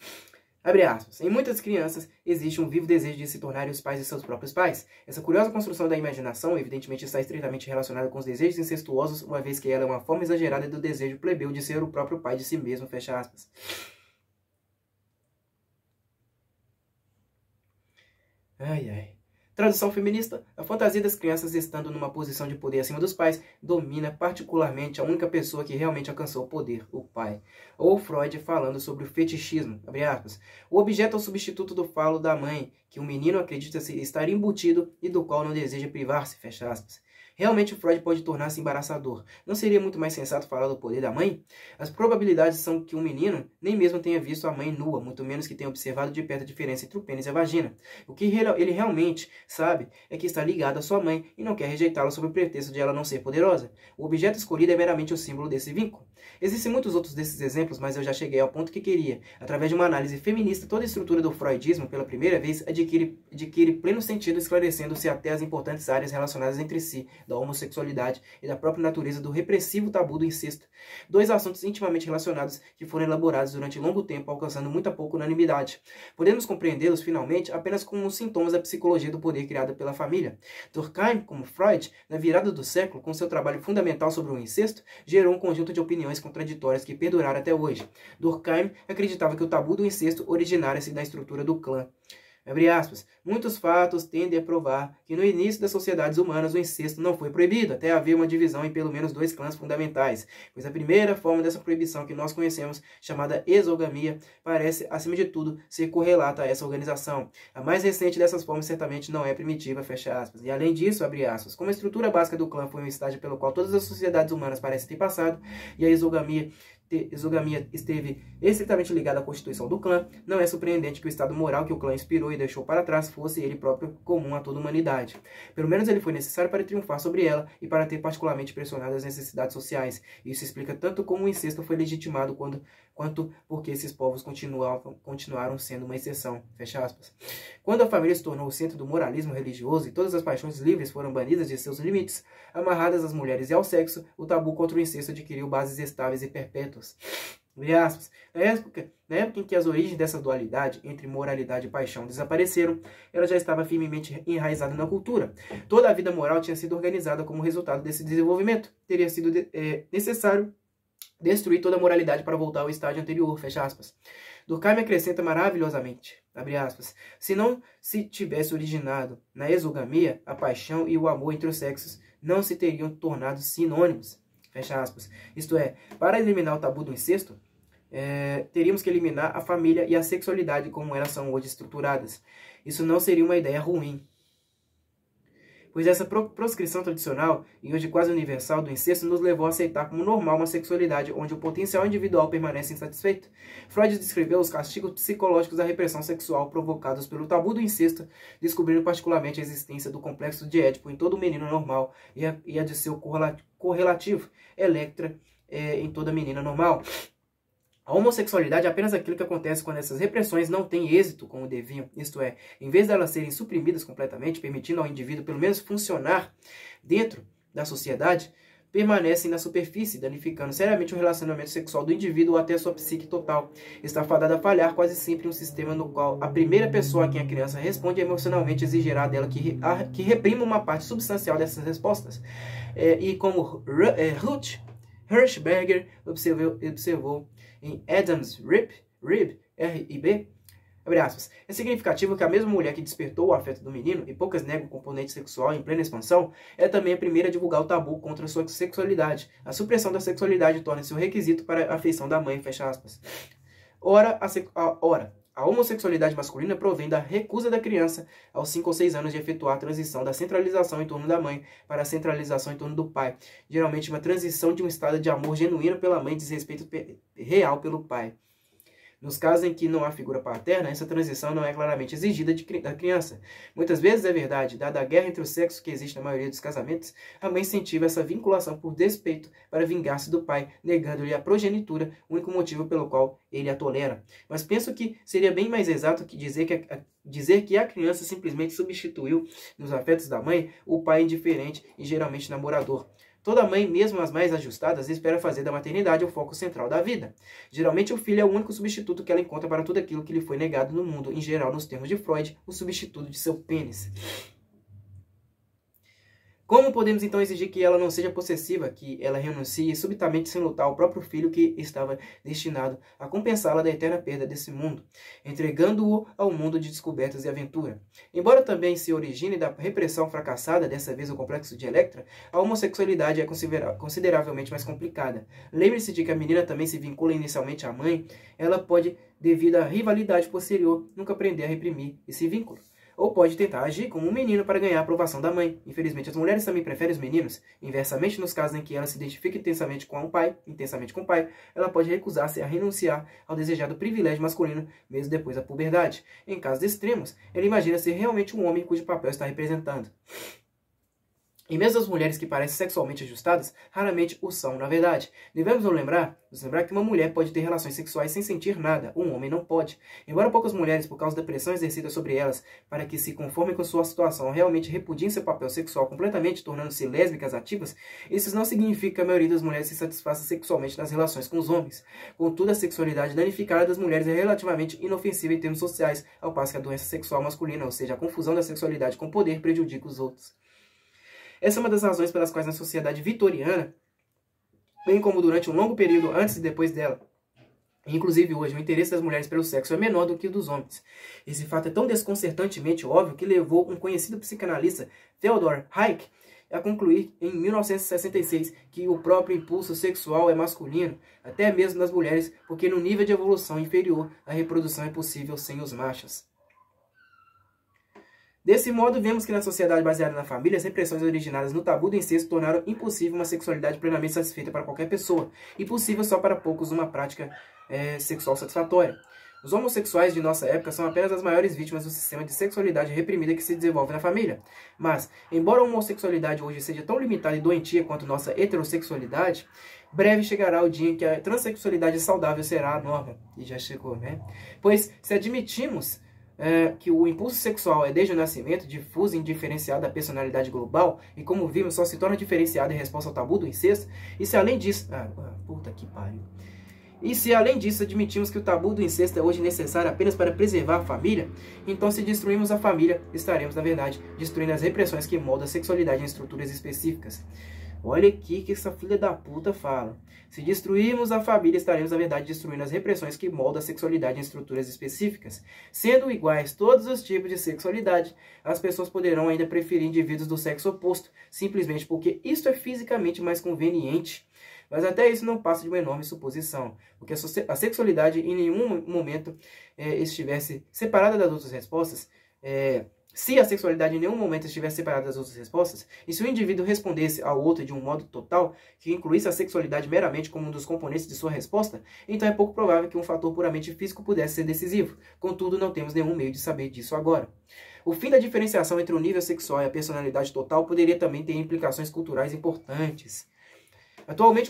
Abre aspas. Em muitas crianças existe um vivo desejo de se tornarem os pais de seus próprios pais. Essa curiosa construção da imaginação evidentemente está estreitamente relacionada com os desejos incestuosos, uma vez que ela é uma forma exagerada do desejo plebeu de ser o próprio pai de si mesmo, fecha aspas. Ai, ai. Tradução feminista. A fantasia das crianças estando numa posição de poder acima dos pais domina particularmente a única pessoa que realmente alcançou o poder, o pai. Ou Freud falando sobre o fetichismo, abre aspas. O objeto é o substituto do falo da mãe, que o menino acredita estar embutido e do qual não deseja privar-se, fecha aspas. Realmente Freud pode tornar-se embaraçador. Não seria muito mais sensato falar do poder da mãe? As probabilidades são que um menino nem mesmo tenha visto a mãe nua, muito menos que tenha observado de perto a diferença entre o pênis e a vagina. O que ele realmente sabe é que está ligado à sua mãe e não quer rejeitá-la sob o pretexto de ela não ser poderosa. O objeto escolhido é meramente o símbolo desse vínculo. Existem muitos outros desses exemplos, mas eu já cheguei ao ponto que queria. Através de uma análise feminista, toda a estrutura do freudismo, pela primeira vez, adquire pleno sentido, esclarecendo-se até as importantes áreas relacionadas entre si, da homossexualidade e da própria natureza do repressivo tabu do incesto. Dois assuntos intimamente relacionados que foram elaborados durante longo tempo, alcançando muito pouco unanimidade. Podemos compreendê-los, finalmente, apenas como sintomas da psicologia do poder criada pela família. Durkheim, como Freud, na virada do século, com seu trabalho fundamental sobre o incesto, gerou um conjunto de opiniões contraditórias que perduraram até hoje. Durkheim acreditava que o tabu do incesto originara-se da estrutura do clã. Abre aspas. Muitos fatos tendem a provar que no início das sociedades humanas o incesto não foi proibido, até haver uma divisão em pelo menos dois clãs fundamentais, pois a primeira forma dessa proibição que nós conhecemos, chamada exogamia, parece, acima de tudo, ser correlata a essa organização. A mais recente dessas formas certamente não é primitiva, fecha aspas. E além disso, abre aspas, como a estrutura básica do clã foi um estágio pelo qual todas as sociedades humanas parecem ter passado, e a exogamia esteve estritamente ligada à constituição do clã, não é surpreendente que o estado moral que o clã inspirou e deixou para trás fosse ele próprio comum a toda a humanidade. Pelo menos ele foi necessário para triunfar sobre ela e para ter particularmente pressionado as necessidades sociais. Isso explica tanto como o incesto foi legitimado quanto porque esses povos continuaram sendo uma exceção. Fecha aspas. Quando a família se tornou o centro do moralismo religioso e todas as paixões livres foram banidas de seus limites, amarradas às mulheres e ao sexo, o tabu contra o incesto adquiriu bases estáveis e perpétuas. Na época em que as origens dessa dualidade entre moralidade e paixão desapareceram, ela já estava firmemente enraizada na cultura. Toda a vida moral tinha sido organizada como resultado desse desenvolvimento. Teria sido necessário destruir toda a moralidade para voltar ao estágio anterior, fecha aspas. Durkheim acrescenta maravilhosamente, abre aspas, se não se tivesse originado na exogamia, a paixão e o amor entre os sexos não se teriam tornado sinônimos, fecha aspas. Isto é, para eliminar o tabu do incesto, teríamos que eliminar a família e a sexualidade como elas são hoje estruturadas. Isso não seria uma ideia ruim, pois essa proscrição tradicional e hoje quase universal do incesto nos levou a aceitar como normal uma sexualidade onde o potencial individual permanece insatisfeito. Freud descreveu os castigos psicológicos da repressão sexual provocados pelo tabu do incesto, descobrindo particularmente a existência do complexo de Édipo em todo menino normal e a de seu correlativo, Electra, em toda menina normal. A homossexualidade é apenas aquilo que acontece quando essas repressões não têm êxito como deviam, isto é, em vez de elas serem suprimidas completamente, permitindo ao indivíduo pelo menos funcionar dentro da sociedade, permanecem na superfície, danificando seriamente o relacionamento sexual do indivíduo ou até a sua psique total. Está fadada a falhar quase sempre um sistema no qual a primeira pessoa a quem a criança responde emocionalmente exigirá dela que reprima uma parte substancial dessas respostas. E como Ruth Hirschberger observou em Adam's Rib, R-I-B, abre aspas, é significativo que a mesma mulher que despertou o afeto do menino, e poucas negam o componente sexual em plena expansão, é também a primeira a divulgar o tabu contra a sua sexualidade. A supressão da sexualidade torna-se um requisito para a afeição da mãe, fecha aspas. Ora, A homossexualidade masculina provém da recusa da criança aos 5 ou 6 anos de efetuar a transição da centralização em torno da mãe para a centralização em torno do pai. Geralmente uma transição de um estado de amor genuíno pela mãe e desrespeito real pelo pai. Nos casos em que não há figura paterna, essa transição não é claramente exigida da criança. Muitas vezes é verdade, dada a guerra entre os sexos que existe na maioria dos casamentos, a mãe incentiva essa vinculação por despeito para vingar-se do pai, negando-lhe a progenitura, o único motivo pelo qual ele a tolera. Mas penso que seria bem mais exato que dizer que a criança simplesmente substituiu, nos afetos da mãe, o pai indiferente e geralmente namorador. Toda mãe, mesmo as mais ajustadas, espera fazer da maternidade o foco central da vida. Geralmente o filho é o único substituto que ela encontra para tudo aquilo que lhe foi negado no mundo, em geral, nos termos de Freud, o substituto de seu pênis. Como podemos então exigir que ela não seja possessiva, que ela renuncie subitamente sem lutar ao próprio filho que estava destinado a compensá-la da eterna perda desse mundo, entregando-o ao mundo de descobertas e aventura? Embora também se origine da repressão fracassada, dessa vez o complexo de Electra, a homossexualidade é consideravelmente mais complicada. Lembre-se de que a menina também se vincula inicialmente à mãe, ela pode, devido à rivalidade posterior, nunca aprender a reprimir esse vínculo. Ou pode tentar agir como um menino para ganhar a aprovação da mãe. Infelizmente, as mulheres também preferem os meninos. Inversamente, nos casos em que ela se identifica intensamente com o pai, ela pode recusar-se a renunciar ao desejado privilégio masculino, mesmo depois da puberdade. Em casos extremos, ela imagina ser realmente um homem cujo papel está representando. E mesmo as mulheres que parecem sexualmente ajustadas, raramente o são na verdade. Devemos nos lembrar que uma mulher pode ter relações sexuais sem sentir nada, um homem não pode. Embora poucas mulheres, por causa da pressão exercida sobre elas para que se conformem com sua situação, realmente repudiem seu papel sexual completamente, tornando-se lésbicas ativas, isso não significa que a maioria das mulheres se satisfaça sexualmente nas relações com os homens. Contudo, a sexualidade danificada das mulheres é relativamente inofensiva em termos sociais, ao passo que a doença sexual masculina, ou seja, a confusão da sexualidade com o poder, prejudica os outros. Essa é uma das razões pelas quais na sociedade vitoriana, bem como durante um longo período antes e depois dela, inclusive hoje, o interesse das mulheres pelo sexo é menor do que o dos homens. Esse fato é tão desconcertantemente óbvio que levou um conhecido psicanalista, Theodor Hayek, a concluir em 1966 que o próprio impulso sexual é masculino, até mesmo nas mulheres, porque no nível de evolução inferior, a reprodução é possível sem os machos. Desse modo, vemos que na sociedade baseada na família, as repressões originadas no tabu do incesto tornaram impossível uma sexualidade plenamente satisfeita para qualquer pessoa, e possível só para poucos uma prática sexual satisfatória. Os homossexuais de nossa época são apenas as maiores vítimas do sistema de sexualidade reprimida que se desenvolve na família. Mas, embora a homossexualidade hoje seja tão limitada e doentia quanto nossa heterossexualidade, breve chegará o dia em que a transexualidade saudável será a norma. E já chegou, né? Pois, se admitimos que o impulso sexual é desde o nascimento difuso e indiferenciado da personalidade global e, como vimos, só se torna diferenciado em resposta ao tabu do incesto, e se além disso... puta que pariu. E se além disso admitimos que o tabu do incesto é hoje necessário apenas para preservar a família, então se destruirmos a família, estaremos, na verdade, destruindo as repressões que moldam a sexualidade em estruturas específicas. Olha aqui que essa filha da puta fala. Se destruirmos a família, estaremos, na verdade, destruindo as repressões que moldam a sexualidade em estruturas específicas. Sendo iguais todos os tipos de sexualidade, as pessoas poderão ainda preferir indivíduos do sexo oposto, simplesmente porque isto é fisicamente mais conveniente. Mas até isso não passa de uma enorme suposição, porque a sexualidade em nenhum momento estivesse separada das outras respostas, se a sexualidade em nenhum momento estivesse separada das outras respostas, e se o indivíduo respondesse ao outro de um modo total, que incluísse a sexualidade meramente como um dos componentes de sua resposta, então é pouco provável que um fator puramente físico pudesse ser decisivo. Contudo, não temos nenhum meio de saber disso agora. O fim da diferenciação entre o nível sexual e a personalidade total poderia também ter implicações culturais importantes. Atualmente,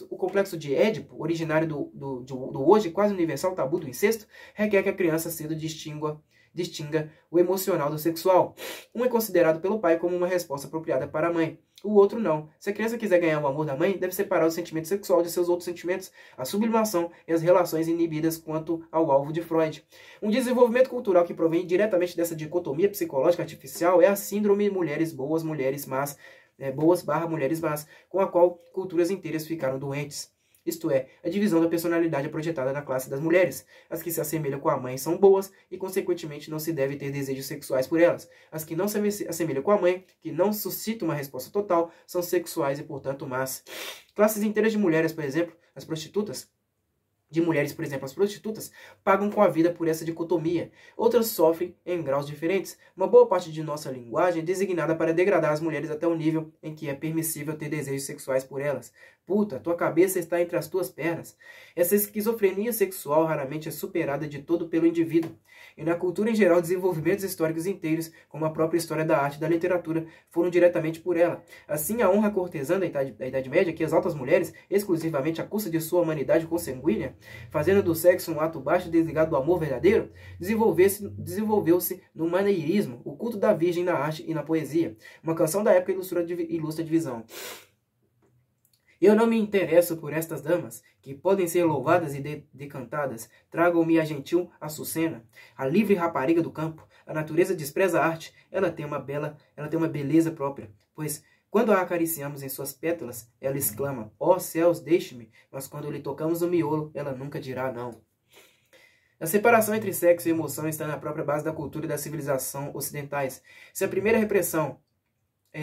o complexo de Édipo, originário do hoje quase universal tabu do incesto, requer que a criança cedo distinga o emocional do sexual. Um é considerado pelo pai como uma resposta apropriada para a mãe, o outro não. Se a criança quiser ganhar o amor da mãe, deve separar o sentimento sexual de seus outros sentimentos, a sublimação e as relações inibidas quanto ao alvo de Freud. Um desenvolvimento cultural que provém diretamente dessa dicotomia psicológica artificial é a síndrome mulheres boas, mulheres más, boas/mulheres más, com a qual culturas inteiras ficaram doentes. Isto é, a divisão da personalidade é projetada na classe das mulheres. As que se assemelham com a mãe são boas e, consequentemente, não se deve ter desejos sexuais por elas. As que não se assemelham com a mãe, que não suscitam uma resposta total, são sexuais e, portanto, más. Classes inteiras de mulheres, por exemplo, as prostitutas, de mulheres, por exemplo, as prostitutas, pagam com a vida por essa dicotomia. Outras sofrem em graus diferentes. Uma boa parte de nossa linguagem é designada para degradar as mulheres até o nível em que é permissível ter desejos sexuais por elas. Puta, tua cabeça está entre as tuas pernas. Essa esquizofrenia sexual raramente é superada de todo pelo indivíduo. E na cultura em geral, desenvolvimentos históricos inteiros, como a própria história da arte e da literatura, foram diretamente por ela. Assim, a honra cortesã da Idade Média, que exalta as mulheres exclusivamente à custa de sua humanidade consanguínea, fazendo do sexo um ato baixo e desligado do amor verdadeiro, desenvolveu-se no maneirismo, o culto da virgem na arte e na poesia. Uma canção da época ilustra a divisão. Eu não me interesso por estas damas, que podem ser louvadas e decantadas. Tragam-me a gentil Açucena, a livre rapariga do campo. A natureza despreza a arte, ela tem uma beleza própria, pois quando a acariciamos em suas pétalas, ela exclama, ó céus, deixe-me, mas quando lhe tocamos o miolo, ela nunca dirá não. A separação entre sexo e emoção está na própria base da cultura e da civilização ocidentais. Se a primeira repressão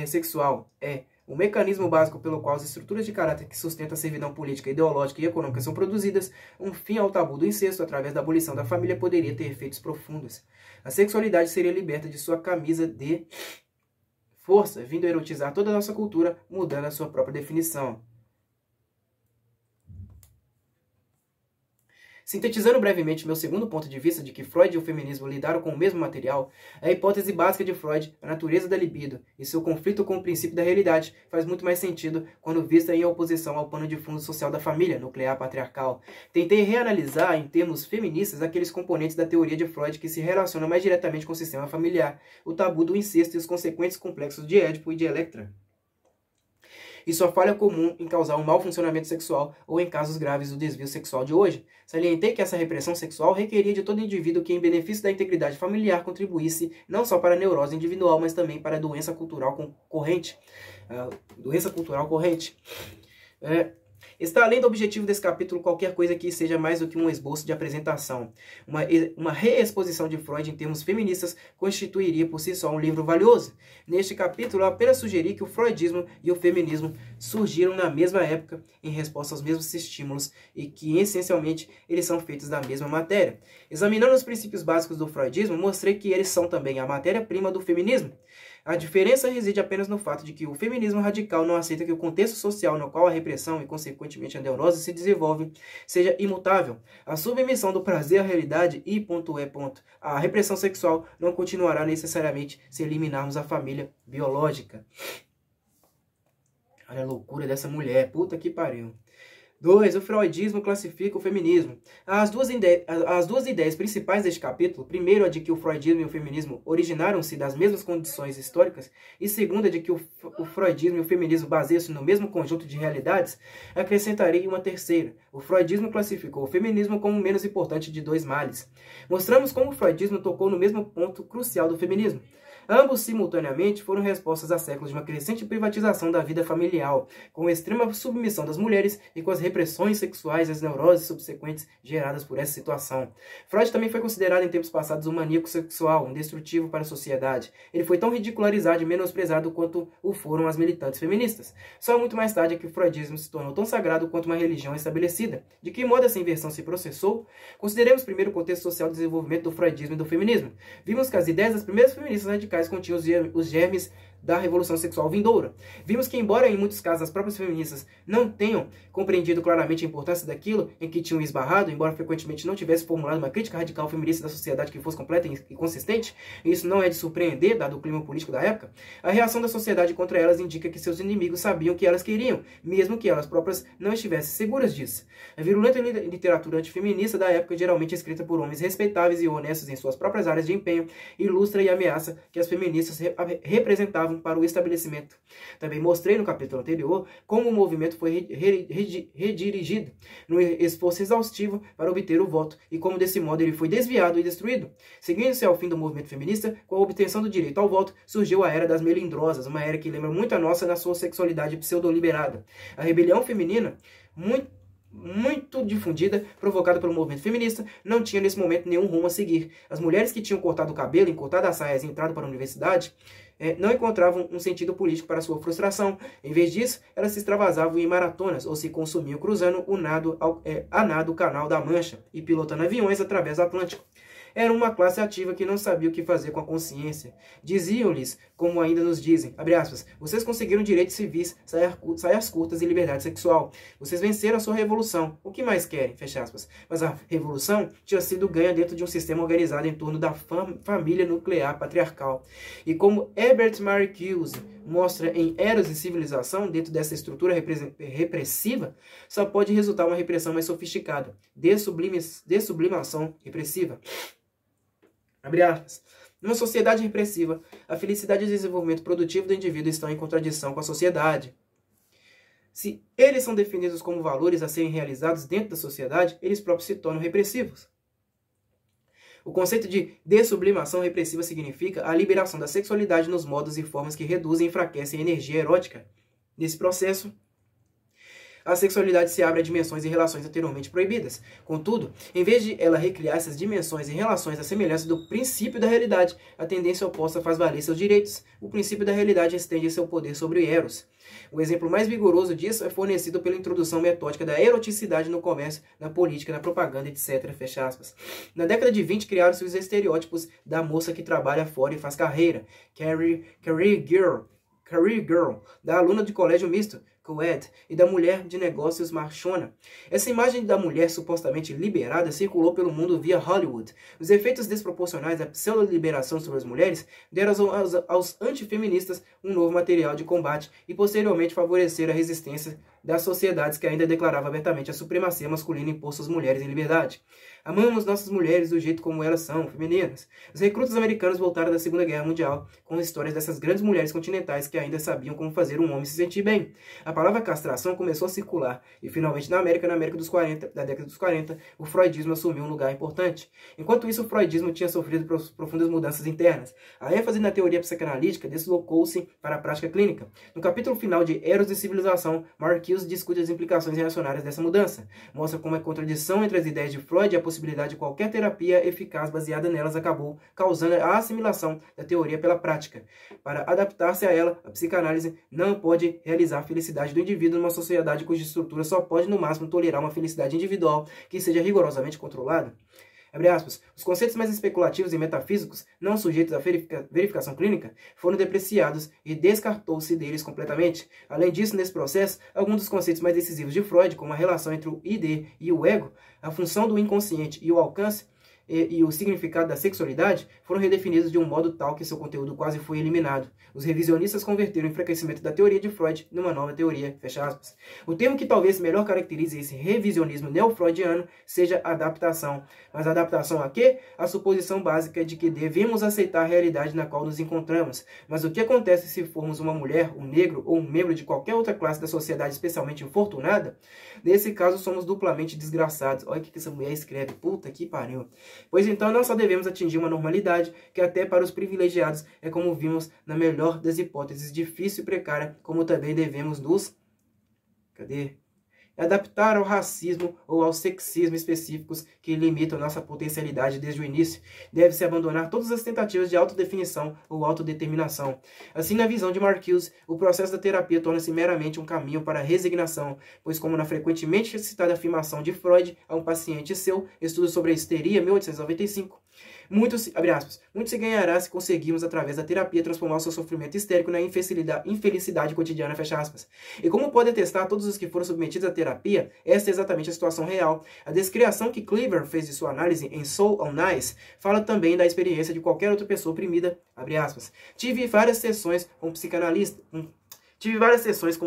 sexual é o mecanismo básico pelo qual as estruturas de caráter que sustentam a servidão política, ideológica e econômica são produzidas, um fim ao tabu do incesto através da abolição da família poderia ter efeitos profundos. A sexualidade seria liberta de sua camisa de força, vindo a erotizar toda a nossa cultura, mudando a sua própria definição. Sintetizando brevemente meu segundo ponto de vista de que Freud e o feminismo lidaram com o mesmo material, a hipótese básica de Freud, a natureza da libido e seu conflito com o princípio da realidade, faz muito mais sentido quando vista em oposição ao pano de fundo social da família nuclear patriarcal. Tentei reanalisar, em termos feministas, aqueles componentes da teoria de Freud que se relacionam mais diretamente com o sistema familiar, o tabu do incesto e os consequentes complexos de Édipo e de Electra, e sua falha comum em causar um mau funcionamento sexual ou, em casos graves, o desvio sexual de hoje. Salientei que essa repressão sexual requeria de todo indivíduo que, em benefício da integridade familiar, contribuísse não só para a neurose individual, mas também para a doença cultural corrente. Está além do objetivo desse capítulo qualquer coisa que seja mais do que um esboço de apresentação. Uma reexposição de Freud em termos feministas constituiria por si só um livro valioso. Neste capítulo, eu apenas sugeri que o freudismo e o feminismo surgiram na mesma época, em resposta aos mesmos estímulos, e que, essencialmente, eles são feitos da mesma matéria. Examinando os princípios básicos do freudismo, mostrei que eles são também a matéria-prima do feminismo. A diferença reside apenas no fato de que o feminismo radical não aceita que o contexto social no qual a repressão e, consequentemente, a neurose se desenvolve seja imutável. A submissão do prazer à realidade e, a repressão sexual não continuará necessariamente se eliminarmos a família biológica. Olha a loucura dessa mulher, puta que pariu. 2. O freudismo classifica o feminismo. As duas ideias principais deste capítulo, primeiro a de que o freudismo e o feminismo originaram-se das mesmas condições históricas, e segunda de que o freudismo e o feminismo baseiam-se no mesmo conjunto de realidades, acrescentarei uma terceira. O freudismo classificou o feminismo como o menos importante de dois males. Mostramos como o freudismo tocou no mesmo ponto crucial do feminismo. Ambos, simultaneamente, foram respostas a séculos de uma crescente privatização da vida familiar, com a extrema submissão das mulheres e com as repressões sexuais e as neuroses subsequentes geradas por essa situação. Freud também foi considerado em tempos passados um maníaco sexual, um destrutivo para a sociedade. Ele foi tão ridicularizado e menosprezado quanto o foram as militantes feministas. Só muito mais tarde é que o freudismo se tornou tão sagrado quanto uma religião estabelecida. De que modo essa inversão se processou? Consideremos primeiro o contexto social de desenvolvimento do freudismo e do feminismo. Vimos que as ideias das primeiras feministas radicais continham os germes da revolução sexual vindoura. Vimos que, embora em muitos casos as próprias feministas não tenham compreendido claramente a importância daquilo em que tinham esbarrado, embora frequentemente não tivesse formulado uma crítica radical feminista da sociedade que fosse completa e consistente, e isso não é de surpreender, dado o clima político da época, a reação da sociedade contra elas indica que seus inimigos sabiam o que elas queriam, mesmo que elas próprias não estivessem seguras disso. A virulenta literatura antifeminista da época, geralmente escrita por homens respeitáveis e honestos em suas próprias áreas de empenho, ilustra e ameaça que as feministas representavam para o estabelecimento. Também mostrei no capítulo anterior como o movimento foi redirigido no esforço exaustivo para obter o voto e como desse modo ele foi desviado e destruído. Seguindo-se ao fim do movimento feminista, com a obtenção do direito ao voto, surgiu a Era das Melindrosas, uma era que lembra muito a nossa na sua sexualidade pseudo-liberada. A rebelião feminina, muito difundida, provocada pelo movimento feminista, não tinha nesse momento nenhum rumo a seguir. As mulheres que tinham cortado o cabelo, encurtado as saias e entrado para a universidade não encontravam um sentido político para sua frustração. Em vez disso, elas se extravasavam em maratonas ou se consumiam cruzando a nado o Canal da Mancha e pilotando aviões através do Atlântico. Era uma classe ativa que não sabia o que fazer com a consciência. Diziam-lhes, como ainda nos dizem, abre aspas, vocês conseguiram direitos civis, saias curtas e liberdade sexual. Vocês venceram a sua revolução. O que mais querem? Fecha aspas. Mas a revolução tinha sido ganha dentro de um sistema organizado em torno da família nuclear patriarcal. E como Herbert Marcuse mostra em Eros e Civilização, dentro dessa estrutura repressiva, só pode resultar uma repressão mais sofisticada. Dessublimação repressiva. Abre aspas. Numa sociedade repressiva, a felicidade e o desenvolvimento produtivo do indivíduo estão em contradição com a sociedade. Se eles são definidos como valores a serem realizados dentro da sociedade, eles próprios se tornam repressivos. O conceito de dessublimação repressiva significa a liberação da sexualidade nos modos e formas que reduzem e enfraquecem a energia erótica. Nesse processo, a sexualidade se abre a dimensões e relações anteriormente proibidas. Contudo, em vez de ela recriar essas dimensões e relações à semelhança do princípio da realidade, a tendência oposta faz valer seus direitos. O princípio da realidade estende seu poder sobre o Eros. O exemplo mais vigoroso disso é fornecido pela introdução metódica da eroticidade no comércio, na política, na propaganda, etc. Fecha aspas. Na década de 20, criaram-se os estereótipos da moça que trabalha fora e faz carreira, career girl, da aluna de colégio misto, co-ed, e da mulher de negócios machona. Essa imagem da mulher supostamente liberada circulou pelo mundo via Hollywood. Os efeitos desproporcionais da pseudo-liberação sobre as mulheres deram aos antifeministas um novo material de combate e posteriormente favoreceram a resistência das sociedades que ainda declaravam abertamente a supremacia masculina imposta às mulheres em liberdade. Amamos nossas mulheres do jeito como elas são, femininas. Os recrutas americanos voltaram da Segunda Guerra Mundial com histórias dessas grandes mulheres continentais que ainda sabiam como fazer um homem se sentir bem. A palavra castração começou a circular e finalmente na América da década dos 40, o freudismo assumiu um lugar importante. Enquanto isso, o freudismo tinha sofrido profundas mudanças internas. A ênfase na teoria psicanalítica deslocou-se para a prática clínica. No capítulo final de Eros e Civilização, Marcuse discute as implicações reacionárias dessa mudança. Mostra como a contradição entre as ideias de Freud e a possibilidade de qualquer terapia eficaz baseada nelas acabou causando a assimilação da teoria pela prática. Para adaptar-se a ela, a psicanálise não pode realizar a felicidade do indivíduo numa sociedade cuja estrutura só pode, no máximo, tolerar uma felicidade individual que seja rigorosamente controlada. Abre aspas. Os conceitos mais especulativos e metafísicos, não sujeitos à verificação clínica, foram depreciados e descartou-se deles completamente. Além disso, nesse processo, alguns dos conceitos mais decisivos de Freud, como a relação entre o id e o ego, a função do inconsciente e o alcance e o significado da sexualidade, foram redefinidos de um modo tal que seu conteúdo quase foi eliminado. Os revisionistas converteram o enfraquecimento da teoria de Freud numa nova teoria, fecha aspas. O termo que talvez melhor caracterize esse revisionismo neo-freudiano seja adaptação. Mas adaptação a quê? A suposição básica de que devemos aceitar a realidade na qual nos encontramos. Mas o que acontece se formos uma mulher, um negro ou um membro de qualquer outra classe da sociedade especialmente infortunada? Nesse caso, somos duplamente desgraçados. Olha o que essa mulher escreve. Puta que pariu. Pois então, não só devemos atingir uma normalidade, que até para os privilegiados é, como vimos, na melhor das hipóteses, difícil e precária, como também devemos nos adaptar ao racismo ou ao sexismo específicos que limitam nossa potencialidade desde o início. Deve-se abandonar todas as tentativas de autodefinição ou autodeterminação. Assim, na visão de Marcuse, o processo da terapia torna-se meramente um caminho para a resignação, pois, como na frequentemente citada afirmação de Freud a um paciente seu, estudo sobre a histeria, 1895, muito se ganhará se conseguirmos, através da terapia, transformar o seu sofrimento histérico na infelicidade cotidiana, fecha aspas. E como pode atestar todos os que foram submetidos à terapia, esta é exatamente a situação real. A descriação que Cleaver fez de sua análise em Soul on Ice fala também da experiência de qualquer outra pessoa oprimida, abre aspas. Tive várias sessões com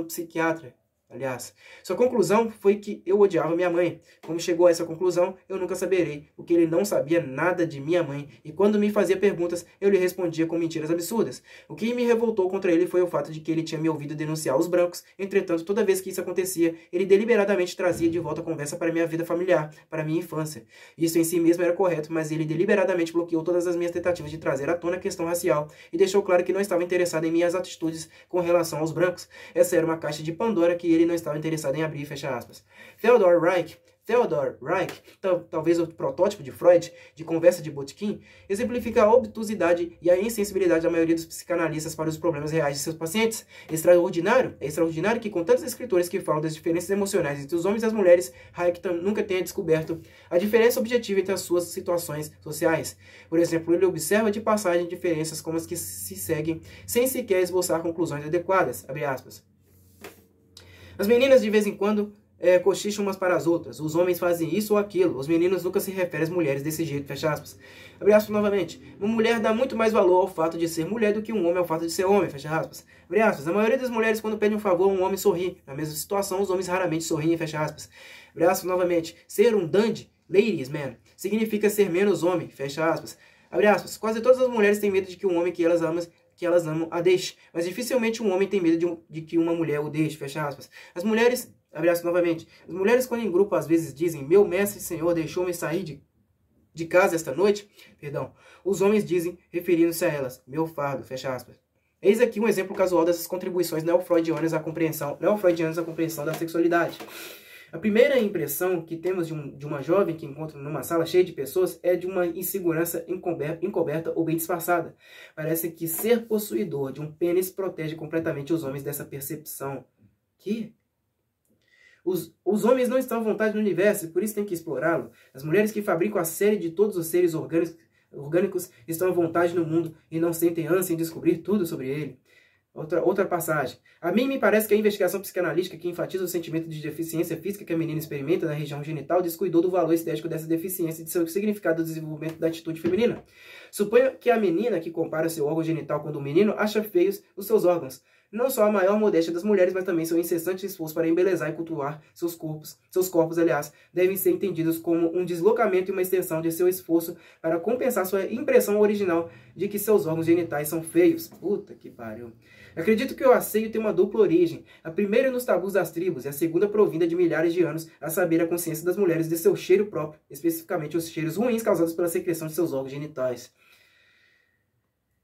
psiquiatra. Aliás, sua conclusão foi que eu odiava minha mãe. Como chegou a essa conclusão, eu nunca saberei, porque ele não sabia nada de minha mãe, e quando me fazia perguntas, eu lhe respondia com mentiras absurdas. O que me revoltou contra ele foi o fato de que ele tinha me ouvido denunciar os brancos. Entretanto, toda vez que isso acontecia, ele deliberadamente trazia de volta a conversa para minha vida familiar, para minha infância. Isso em si mesmo era correto, mas ele deliberadamente bloqueou todas as minhas tentativas de trazer à tona a questão racial, e deixou claro que não estava interessado em minhas atitudes com relação aos brancos. Essa era uma caixa de Pandora que ele não estava interessado em abrir, fecha aspas. Theodor Reich, talvez o protótipo de Freud, de conversa de botequim, exemplifica a obtusidade e a insensibilidade da maioria dos psicanalistas para os problemas reais de seus pacientes. É extraordinário que, com tantos escritores que falam das diferenças emocionais entre os homens e as mulheres, Reich nunca tenha descoberto a diferença objetiva entre as suas situações sociais. Por exemplo, ele observa de passagem diferenças como as que se seguem, sem sequer esboçar conclusões adequadas. Abre aspas. As meninas, de vez em quando, cochicham umas para as outras. Os homens fazem isso ou aquilo. Os meninos nunca se referem às mulheres desse jeito, fecha aspas. Abre aspas novamente. Uma mulher dá muito mais valor ao fato de ser mulher do que um homem ao fato de ser homem, fecha aspas. Abre aspas. A maioria das mulheres, quando pede um favor, um homem sorri. Na mesma situação, os homens raramente sorriem, fecha aspas. Abre aspas novamente. Ser um dandy, ladies man, significa ser menos homem, fecha aspas. Abre aspas. Quase todas as mulheres têm medo de que um homem que elas amam a deixe, mas dificilmente um homem tem medo de que uma mulher o deixe, fecha aspas. As mulheres, abre aspas novamente, as mulheres quando em grupo às vezes dizem, meu mestre senhor deixou-me sair de casa esta noite, os homens dizem, referindo-se a elas, meu fardo, fecha aspas. Eis aqui um exemplo casual dessas contribuições neofreudianas à compreensão da sexualidade. A primeira impressão que temos de uma jovem que encontra numa sala cheia de pessoas é de uma insegurança encoberta ou bem disfarçada. Parece que ser possuidor de um pênis protege completamente os homens dessa percepção. Que? Os homens não estão à vontade no universo e por isso têm que explorá-lo. As mulheres que fabricam a série de todos os seres orgânicos estão à vontade no mundo e não sentem ânsia em descobrir tudo sobre ele. Outra passagem. A mim me parece que a investigação psicanalítica que enfatiza o sentimento de deficiência física que a menina experimenta na região genital descuidou do valor estético dessa deficiência e de seu significado do desenvolvimento da atitude feminina. Suponha que a menina que compara seu órgão genital com o do menino acha feios os seus órgãos. Não só a maior modéstia das mulheres, mas também seu incessante esforço para embelezar e cultuar seus corpos, devem ser entendidos como um deslocamento e uma extensão de seu esforço para compensar sua impressão original de que seus órgãos genitais são feios. Puta que pariu. Acredito que o asseio tem uma dupla origem. A primeira nos tabus das tribos e a segunda provinda de milhares de anos, a saber, a consciência das mulheres de seu cheiro próprio, especificamente os cheiros ruins causados pela secreção de seus órgãos genitais.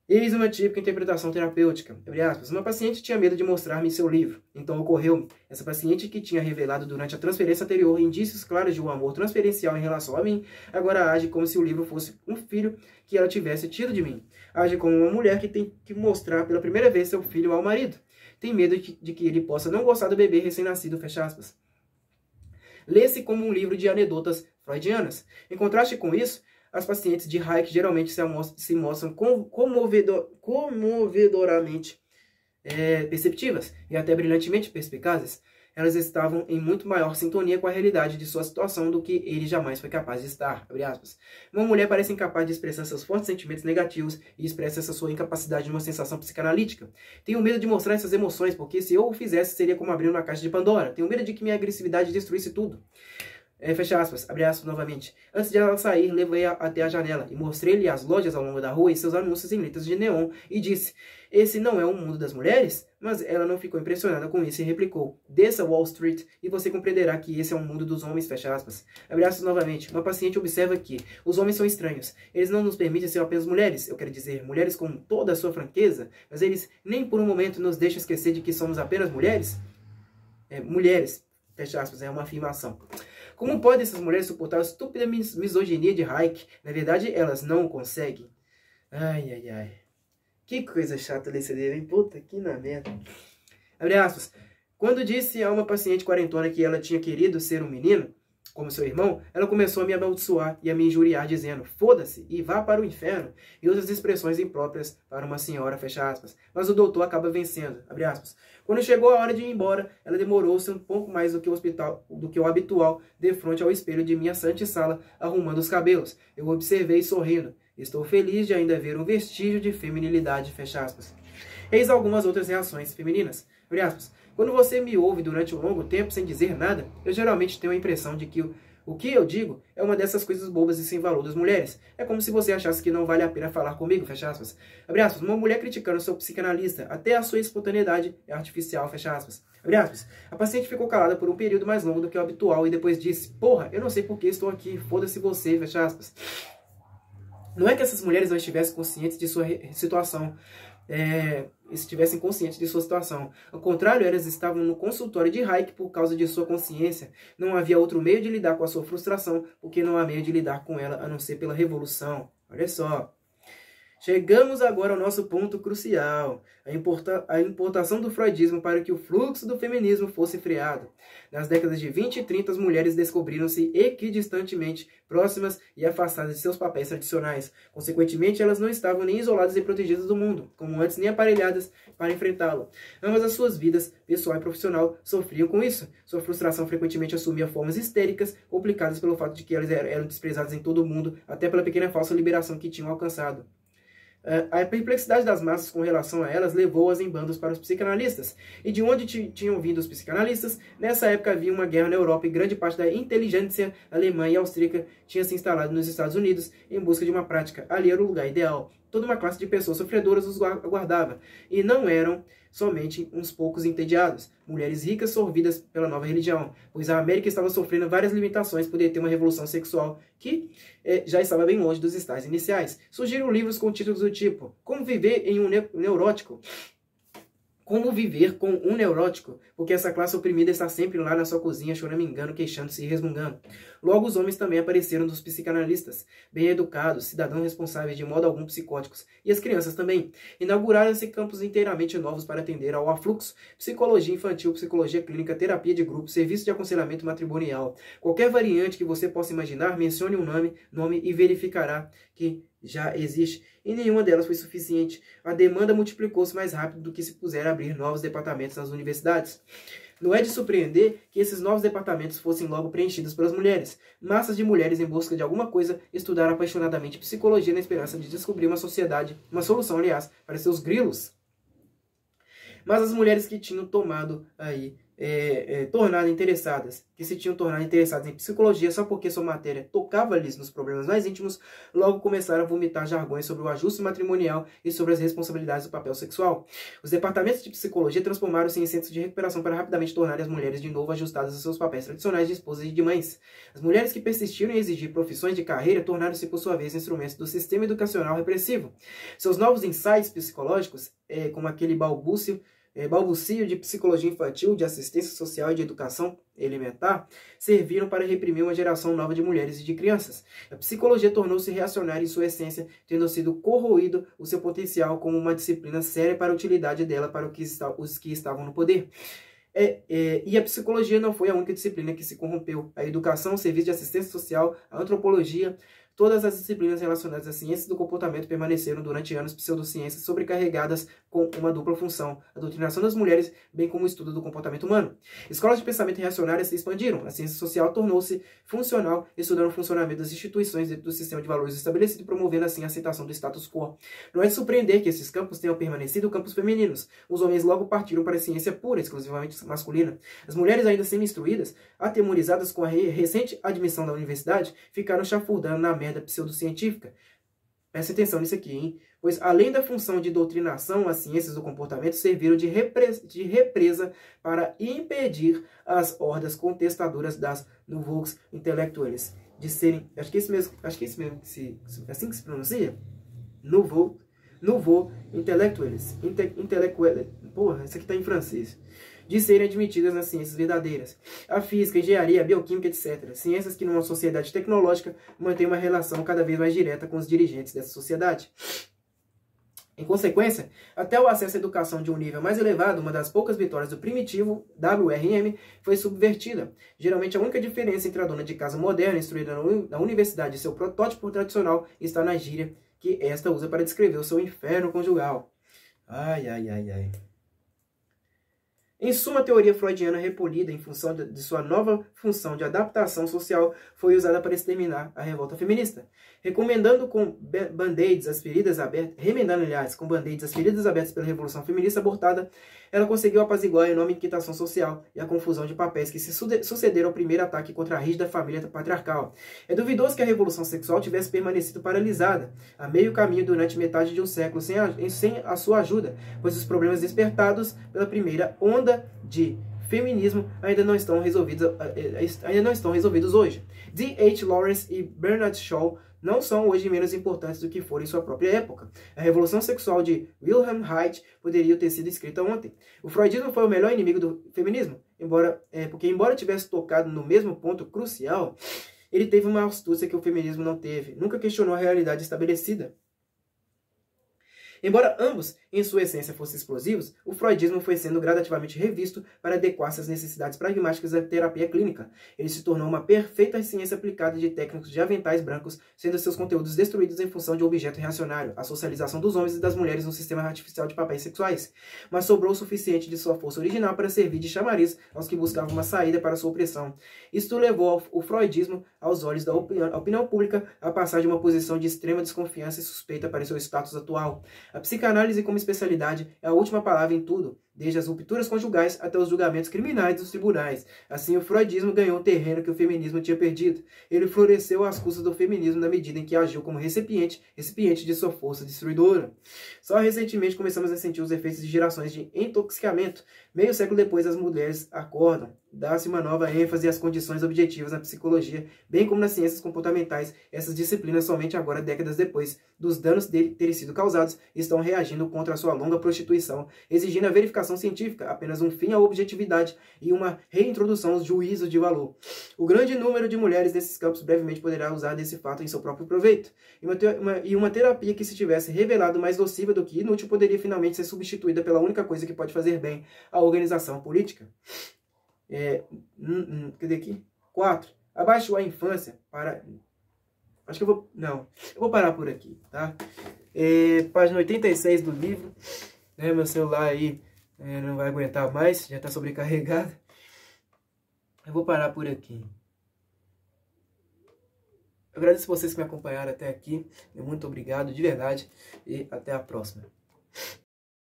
Eis uma típica interpretação terapêutica. Abre aspas. Uma paciente tinha medo de mostrar-me seu livro. Então ocorreu-me. Essa paciente que tinha revelado durante a transferência anterior indícios claros de um amor transferencial em relação a mim, agora age como se o livro fosse um filho que ela tivesse tido de mim. Age como uma mulher que tem que mostrar pela primeira vez seu filho ao marido. Tem medo de que ele possa não gostar do bebê recém-nascido, fecha aspas. Lê-se como um livro de anedotas freudianas. Em contraste com isso, as pacientes de Reich geralmente se mostram comovedoramente perceptivas e até brilhantemente perspicazes. Elas estavam em muito maior sintonia com a realidade de sua situação do que ele jamais foi capaz de estar. Abre aspas. Uma mulher parece incapaz de expressar seus fortes sentimentos negativos e expressa essa sua incapacidade numa sensação psicanalítica. Tenho medo de mostrar essas emoções, porque se eu o fizesse, seria como abrir uma caixa de Pandora. Tenho medo de que minha agressividade destruísse tudo. Fecha aspas, abre aspas novamente. Antes de ela sair, levei-a até a janela e mostrei-lhe as lojas ao longo da rua e seus anúncios em letras de neon e disse, esse não é um mundo das mulheres? Mas ela não ficou impressionada com isso e replicou, desça Wall Street e você compreenderá que esse é um mundo dos homens, fecha aspas. Abre aspas novamente. Uma paciente observa que os homens são estranhos. Eles não nos permitem ser apenas mulheres, eu quero dizer, mulheres com toda a sua franqueza, mas eles nem por um momento nos deixam esquecer de que somos apenas mulheres. Mulheres, fecha aspas, é uma afirmação. Como podem essas mulheres suportar a estúpida misoginia de Reich? Na verdade, elas não conseguem. Ai, ai, ai. Que coisa chata ler esse livro, hein? Puta, que na merda. Abre aspas. Quando disse a uma paciente quarentona que ela tinha querido ser um menino, como seu irmão, ela começou a me amaldiçoar e a me injuriar, dizendo, foda-se e vá para o inferno, e outras expressões impróprias para uma senhora, fecha aspas. Mas o doutor acaba vencendo, abre aspas. Quando chegou a hora de ir embora, ela demorou-se um pouco mais do que o habitual, de frente ao espelho de minha sala, arrumando os cabelos. Eu observei sorrindo. Estou feliz de ainda ver um vestígio de feminilidade, fecha aspas. Eis algumas outras reações femininas, abre aspas. Quando você me ouve durante um longo tempo sem dizer nada, eu geralmente tenho a impressão de que o que eu digo é uma dessas coisas bobas e sem valor das mulheres. É como se você achasse que não vale a pena falar comigo, fecha aspas. Abre aspas. Uma mulher criticando seu psicanalista, até a sua espontaneidade é artificial, fecha aspas. Abre aspas. A paciente ficou calada por um período mais longo do que o habitual e depois disse, porra, eu não sei por que estou aqui, foda-se você, fecha aspas. Não é que essas mulheres não estivessem conscientes de sua situação, estivessem conscientes de sua situação. Ao contrário, elas estavam no consultório de Hayek por causa de sua consciência. Não havia outro meio de lidar com a sua frustração, porque não há meio de lidar com ela a não ser pela revolução. Olha só. Chegamos agora ao nosso ponto crucial, a importação do freudismo para que o fluxo do feminismo fosse freado. Nas décadas de 20 e 30, as mulheres descobriram-se equidistantemente próximas e afastadas de seus papéis tradicionais. Consequentemente, elas não estavam nem isoladas e protegidas do mundo, como antes, nem aparelhadas para enfrentá-lo. Ambas as suas vidas, pessoal e profissional, sofriam com isso. Sua frustração frequentemente assumia formas histéricas, complicadas pelo fato de que elas eram desprezadas em todo o mundo, até pela pequena falsa liberação que tinham alcançado. A perplexidade das massas com relação a elas levou-as em bandos para os psicanalistas. E de onde tinham vindo os psicanalistas? Nessa época havia uma guerra na Europa e grande parte da inteligência alemã e austríaca tinha se instalado nos Estados Unidos em busca de uma prática. Ali era o lugar ideal. Toda uma classe de pessoas sofredoras os aguardava. E não eram somente uns poucos entediados, mulheres ricas sorvidas pela nova religião, pois a América estava sofrendo várias limitações por ter uma revolução sexual que já estava bem longe dos estágios iniciais. Surgiram livros com títulos do tipo Como Viver em um Neurótico, Como viver com um neurótico, porque essa classe oprimida está sempre lá na sua cozinha, choramingando, queixando-se e resmungando. Logo, os homens também apareceram dos psicanalistas, bem educados, cidadãos responsáveis, de modo algum psicóticos, e as crianças também. Inauguraram-se campos inteiramente novos para atender ao afluxo, psicologia infantil, psicologia clínica, terapia de grupo, serviço de aconselhamento matrimonial. Qualquer variante que você possa imaginar, mencione um nome e verificará que já existe, e nenhuma delas foi suficiente. A demanda multiplicou-se mais rápido do que se puser abrir novos departamentos nas universidades. Não é de surpreender que esses novos departamentos fossem logo preenchidos pelas mulheres. Massas de mulheres em busca de alguma coisa estudaram apaixonadamente psicologia na esperança de descobrir uma solução, para seus grilos. Mas as mulheres que tinham tornado interessadas, que se tinham tornado interessadas em psicologia só porque sua matéria tocava-lhes nos problemas mais íntimos, logo começaram a vomitar jargões sobre o ajuste matrimonial e sobre as responsabilidades do papel sexual. Os departamentos de psicologia transformaram-se em centros de recuperação para rapidamente tornarem as mulheres de novo ajustadas aos seus papéis tradicionais de esposas e de mães. As mulheres que persistiram em exigir profissões de carreira tornaram-se, por sua vez, instrumentos do sistema educacional repressivo. Seus novos insights psicológicos, como aquele balbucio de psicologia infantil, de assistência social e de educação elementar, serviram para reprimir uma geração nova de mulheres e de crianças. A psicologia tornou-se reacionária em sua essência, tendo sido corroído o seu potencial como uma disciplina séria para a utilidade dela para os que estavam no poder. E a psicologia não foi a única disciplina que se corrompeu. A educação, o serviço de assistência social, a antropologia, todas as disciplinas relacionadas às ciências do comportamento permaneceram durante anos pseudociências sobrecarregadas com uma dupla função, a doutrinação das mulheres, bem como o estudo do comportamento humano. Escolas de pensamento reacionário se expandiram, a ciência social tornou-se funcional, estudando o funcionamento das instituições dentro do sistema de valores estabelecido e promovendo assim a aceitação do status quo. Não é de surpreender que esses campos tenham permanecido campos femininos. Os homens logo partiram para a ciência pura, exclusivamente masculina. As mulheres ainda semi-instruídas, atemorizadas com a recente admissão da universidade, ficaram chafurdando na merda pseudocientífica. Presta atenção nisso aqui, hein? Pois, além da função de doutrinação, as ciências do comportamento serviram de represa para impedir as hordas contestadoras das nouveaux intellectuels de serem... Acho que é isso mesmo, assim que se pronuncia? Nouveau intellectuels. Porra, isso aqui tá em francês. De serem admitidas nas ciências verdadeiras. A física, a engenharia, a bioquímica, etc. Ciências que numa sociedade tecnológica mantêm uma relação cada vez mais direta com os dirigentes dessa sociedade. Em consequência, até o acesso à educação de um nível mais elevado, uma das poucas vitórias do primitivo WRM foi subvertida. Geralmente a única diferença entre a dona de casa moderna, instruída na universidade, e seu protótipo tradicional está na gíria que esta usa para descrever o seu inferno conjugal. Ai, ai, ai, ai. Em suma, a teoria freudiana repolida em função de sua nova função de adaptação social foi usada para exterminar a revolta feminista. Remendando com band-aids as feridas abertas pela Revolução Feminista abortada, ela conseguiu apaziguar a enorme inquietação social e a confusão de papéis que se sucederam ao primeiro ataque contra a rígida família patriarcal. É duvidoso que a Revolução Sexual tivesse permanecido paralisada a meio caminho durante metade de um século sem a sua ajuda, pois os problemas despertados pela primeira onda de feminismo ainda não estão resolvidos hoje. D.H. Lawrence e Bernard Shaw não são hoje menos importantes do que foram em sua própria época. A Revolução Sexual de Wilhelm Reich poderia ter sido escrita ontem. O freudismo foi o melhor inimigo do feminismo, porque embora tivesse tocado no mesmo ponto crucial, ele teve uma astúcia que o feminismo não teve. Nunca questionou a realidade estabelecida. Embora ambos, em sua essência, fossem explosivos, o freudismo foi sendo gradativamente revisto para adequar-se às necessidades pragmáticas da terapia clínica. Ele se tornou uma perfeita ciência aplicada de técnicos de aventais brancos, sendo seus conteúdos destruídos em função de um objeto reacionário, a socialização dos homens e das mulheres no sistema artificial de papéis sexuais. Mas sobrou o suficiente de sua força original para servir de chamariz aos que buscavam uma saída para sua opressão. Isto levou o freudismo, aos olhos da opinião pública, a passar de uma posição de extrema desconfiança e suspeita para seu status atual. A psicanálise como especialidade é a última palavra em tudo, desde as rupturas conjugais até os julgamentos criminais dos tribunais. Assim, o freudismo ganhou o terreno que o feminismo tinha perdido. Ele floresceu às custas do feminismo na medida em que agiu como recipiente de sua força destruidora. Só recentemente começamos a sentir os efeitos de gerações de intoxicamento. Meio século depois, as mulheres acordam. Dá-se uma nova ênfase às condições objetivas na psicologia, bem como nas ciências comportamentais. Essas disciplinas, somente agora, décadas depois dos danos dele terem sido causados, estão reagindo contra a sua longa prostituição, exigindo a verificação científica, apenas um fim à objetividade e uma reintrodução aos juízos de valor. O grande número de mulheres nesses campos brevemente poderá usar desse fato em seu próprio proveito. E uma terapia que se tivesse revelado mais nociva do que inútil poderia finalmente ser substituída pela única coisa que pode fazer bem à organização política. Cadê aqui? 4. Abaixo a infância para... Acho que eu vou... Não. Eu vou parar por aqui, tá? Página 86 do livro. Meu celular aí não vai aguentar mais. Já está sobrecarregado. Eu vou parar por aqui. Eu agradeço vocês que me acompanharam até aqui. Muito obrigado, de verdade. E até a próxima.